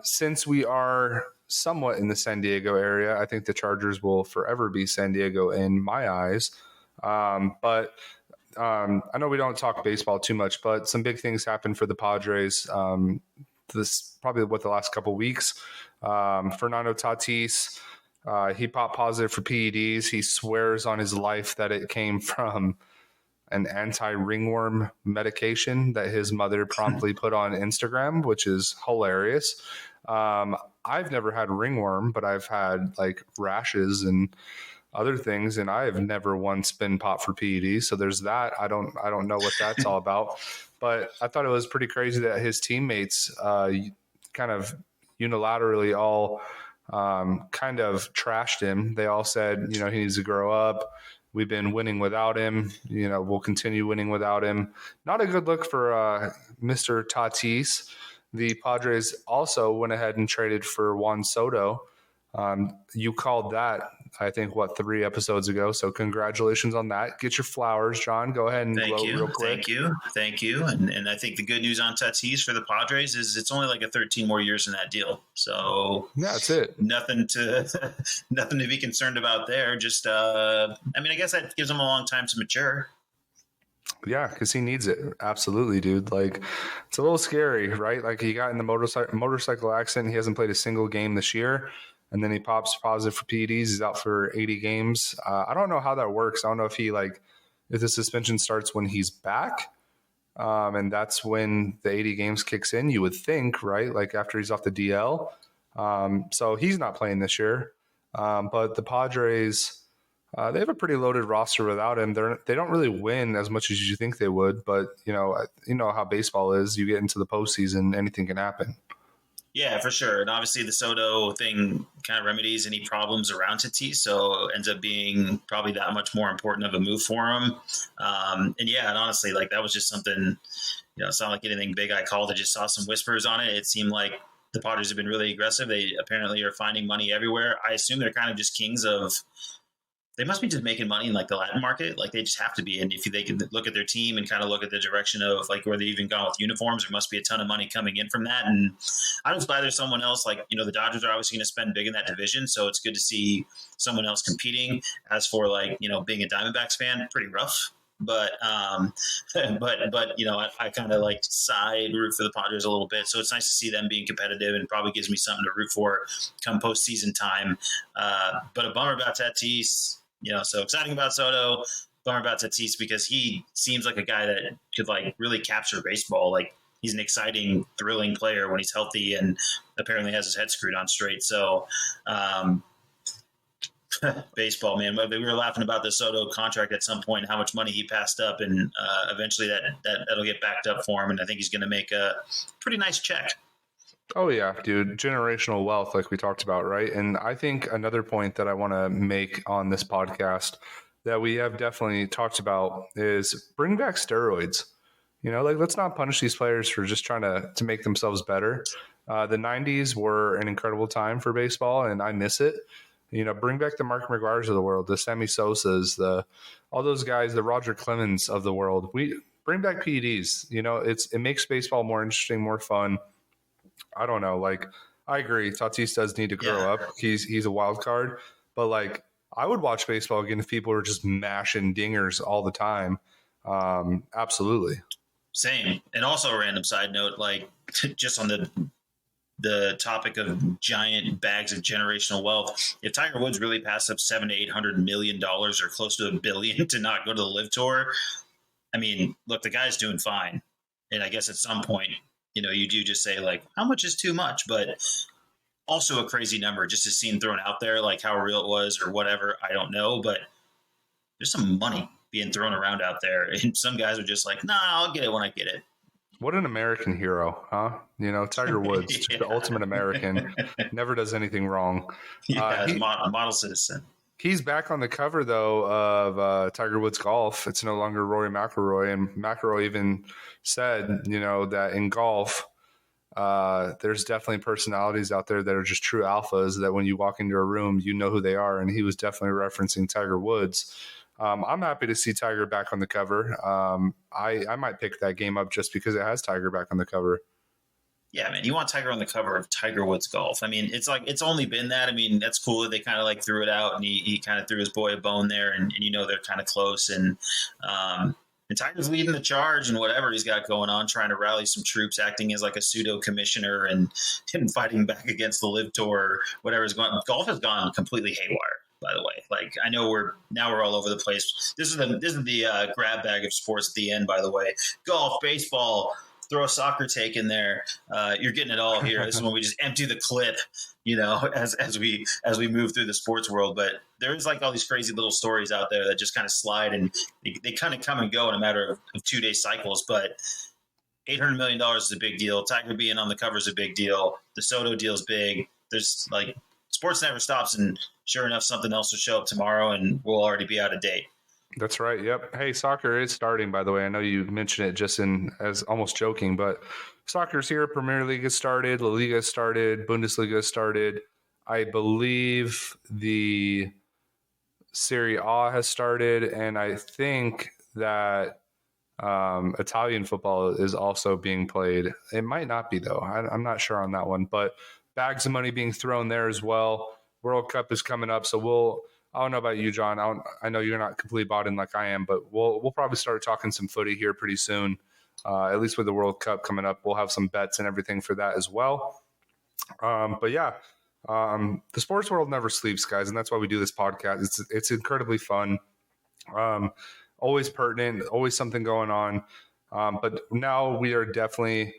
Since we are somewhat in the San Diego area, I think the Chargers will forever be San Diego in my eyes. But I know we don't talk baseball too much, but some big things happened for the Padres. This probably the last couple weeks. Fernando Tatis. He popped positive for PEDs. He swears on his life that it came from an anti-ringworm medication that his mother promptly put on Instagram, which is hilarious. I've never had ringworm, but I've had like rashes and other things, and I have never once been popped for PEDs. So there's that. I don't know what that's all about. But I thought it was pretty crazy that his teammates kind of unilaterally all kind of trashed him. They all said, he needs to grow up. We've been winning without him. We'll continue winning without him. Not a good look for Mr. Tatis. The Padres also went ahead and traded for Juan Soto. You called that, I think, 3 episodes ago. So congratulations on that. Get your flowers, John. Go ahead and gloat real quick. Thank you. And I think the good news on Tatis for the Padres is it's only like a 13 more years in that deal. So yeah, that's it. Nothing to be concerned about there. Just, I guess that gives him a long time to mature. Yeah, because he needs it. Absolutely, dude. Like, it's a little scary, right? Like, he got in the motorcycle accident. He hasn't played a single game this year. And then he pops positive for PEDs. He's out for 80 games. I don't know how that works. I don't know if he if the suspension starts when he's back. And that's when the 80 games kicks in, you would think, right? Like after he's off the DL. So he's not playing this year. But the Padres, they have a pretty loaded roster without him. They don't really win as much as you think they would. But, you know how baseball is. You get into the postseason, anything can happen. Yeah, for sure. And obviously the Soto thing kind of remedies any problems around Tatis, so ends up being probably that much more important of a move for him. And honestly, like that was just something, it's not like anything big I called. I just saw some whispers on it. It seemed like the Padres have been really aggressive. They apparently are finding money everywhere. I assume they're kind of just kings of they must be just making money in like the Latin market. Like they just have to be. And if they can look at their team and kind of look at the direction of like where they've even gone with uniforms, there must be a ton of money coming in from that. And I'm just glad there's someone else like, the Dodgers are obviously going to spend big in that division. So it's good to see someone else competing. As for like, being a Diamondbacks fan, pretty rough. But I kind of like side root for the Padres a little bit. So it's nice to see them being competitive and probably gives me something to root for come postseason time. But a bummer about Tatis. So exciting about Soto, bummer about Tatis because he seems like a guy that could like really capture baseball. Like he's an exciting, thrilling player when he's healthy and apparently has his head screwed on straight. So baseball, man. We were laughing about the Soto contract at some point, how much money he passed up, and eventually that'll get backed up for him. And I think he's going to make a pretty nice check. Oh, yeah, dude. Generational wealth, like we talked about, right? And I think another point that I want to make on this podcast that we have definitely talked about is bring back steroids. Let's not punish these players for just trying to make themselves better. The 90s were an incredible time for baseball, and I miss it. Bring back the Mark McGuires of the world, the Sammy Sosas, all those guys, the Roger Clemens of the world. We bring back PEDs. It makes baseball more interesting, more fun. I don't know. Like, I agree. Tatis does need to grow up. He's a wild card. But, like, I would watch baseball again if people were just mashing dingers all the time. Absolutely. Same. And also a random side note, like, just on the topic of giant bags of generational wealth, if Tiger Woods really passed up $700 to $800 million or close to $1 billion to not go to the Live Tour, I mean, look, the guy's doing fine. And I guess at some point, you do just say like, how much is too much? But also a crazy number just to see him thrown out there, like how real it was or whatever. I don't know, but there's some money being thrown around out there. And some guys are just like, nah, I'll get it when I get it. What an American hero, huh? Tiger Woods, just the ultimate American, never does anything wrong. Yeah, model citizen. He's back on the cover, though, of Tiger Woods Golf. It's no longer Rory McIlroy. And McIlroy even said, that in golf, there's definitely personalities out there that are just true alphas that when you walk into a room, you know who they are. And he was definitely referencing Tiger Woods. I'm happy to see Tiger back on the cover. I might pick that game up just because it has Tiger back on the cover. Yeah, man, you want Tiger on the cover of Tiger Woods Golf. I mean, it's like it's only been that. I mean, that's cool that they kind of like threw it out and he kind of threw his boy a bone there, and they're kind of close. And Tiger's leading the charge and whatever he's got going on, trying to rally some troops, acting as like a pseudo commissioner and fighting back against the Live Tour or whatever is going on. Golf has gone completely haywire. By the way, like I know we're all over the place. This is the grab bag of sports at the end. By the way, golf, baseball. Throw a soccer take in there. You're getting it all here. This is when we just empty the clip, as we move through the sports world. But there is like all these crazy little stories out there that just kind of slide and they kind of come and go in a matter of 2-day cycles. But $800 million is a big deal. Tiger being on the cover is a big deal. The Soto deal is big. There's like sports never stops, and sure enough, something else will show up tomorrow, and we'll already be out of date. That's right. Yep. Hey, soccer is starting, by the way. I know you mentioned it just as almost joking, but soccer's here. Premier League has started. La Liga has started. Bundesliga has started. I believe the Serie A has started, and I think that Italian football is also being played. It might not be, though. I'm not sure on that one, but bags of money being thrown there as well. World Cup is coming up, so I don't know about you, John. I know you're not completely bought in like I am, but we'll probably start talking some footy here pretty soon. At least with the World Cup coming up, we'll have some bets and everything for that as well. But yeah, the sports world never sleeps, guys, and that's why we do this podcast. It's incredibly fun. always pertinent, always something going on. But now we are definitely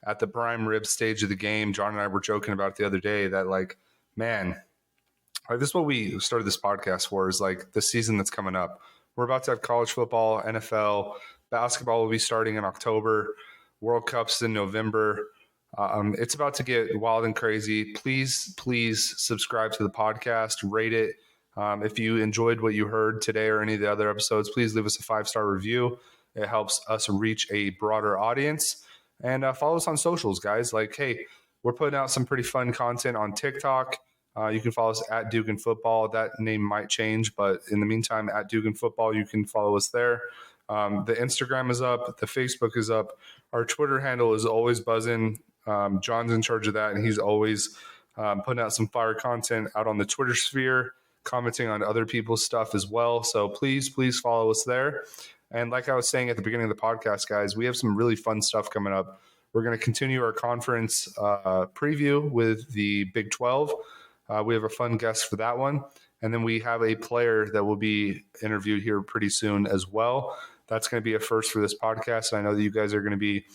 at the prime rib stage of the game. John and I were joking about it the other day that, like, man, like, this is what we started this podcast for, is like the season that's coming up. We're about to have college football, NFL, basketball will be starting in October, World Cup's in November. It's about to get wild and crazy. Please subscribe to the podcast, rate it. If you enjoyed what you heard today or any of the other episodes, please leave us a 5-star review. It helps us reach a broader audience. And follow us on socials, guys. Like, hey, we're putting out some pretty fun content on TikTok. You can follow us at Dugan Football. That name might change, but in the meantime, at Dugan Football, you can follow us there. The Instagram is up. The Facebook is up. Our Twitter handle is always buzzing. John's in charge of that, and he's always putting out some fire content out on the Twitter sphere, commenting on other people's stuff as well. So please follow us there. And like I was saying at the beginning of the podcast, guys, we have some really fun stuff coming up. We're going to continue our conference preview with the Big 12. We have a fun guest for that one. And then we have a player that will be interviewed here pretty soon as well. That's going to be a first for this podcast. I know that you guys are going to be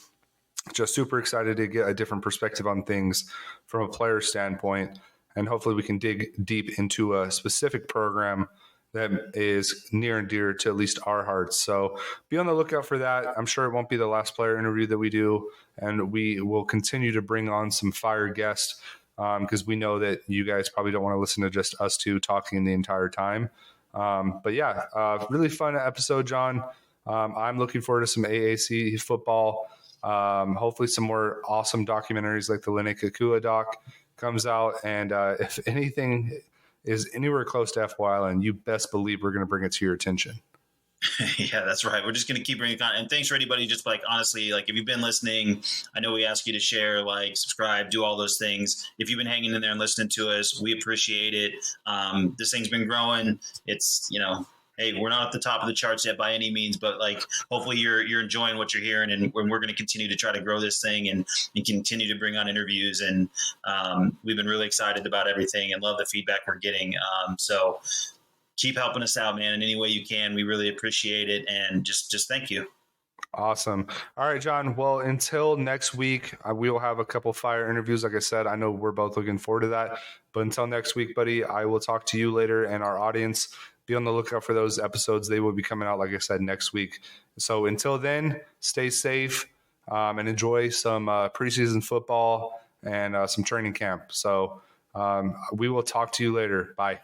just super excited to get a different perspective on things from a player standpoint. And hopefully we can dig deep into a specific program that is near and dear to at least our hearts. So be on the lookout for that. I'm sure it won't be the last player interview that we do. And we will continue to bring on some fire guests because we know that you guys probably don't want to listen to just us two talking the entire time. But yeah, really fun episode, John. I'm looking forward to some AAC football. Hopefully some more awesome documentaries like the Lene Kakua doc comes out. And if anything is anywhere close to FY Island, you best believe we're going to bring it to your attention. Yeah, that's right. We're just going to keep bringing content. And thanks for anybody. Just like, honestly, like if you've been listening, I know we ask you to share, like, subscribe, do all those things. If you've been hanging in there and listening to us, we appreciate it. This thing's been growing. It's, hey, we're not at the top of the charts yet by any means, but like, hopefully you're enjoying what you're hearing, and we're going to continue to try to grow this thing and continue to bring on interviews. And we've been really excited about everything and love the feedback we're getting. So keep helping us out, man, in any way you can. We really appreciate it. And just thank you. Awesome. All right, John. Well, until next week, we will have a couple fire interviews. Like I said, I know we're both looking forward to that. But until next week, buddy, I will talk to you later, and our audience, be on the lookout for those episodes. They will be coming out, like I said, next week. So until then, stay safe and enjoy some preseason football and some training camp. So we will talk to you later. Bye.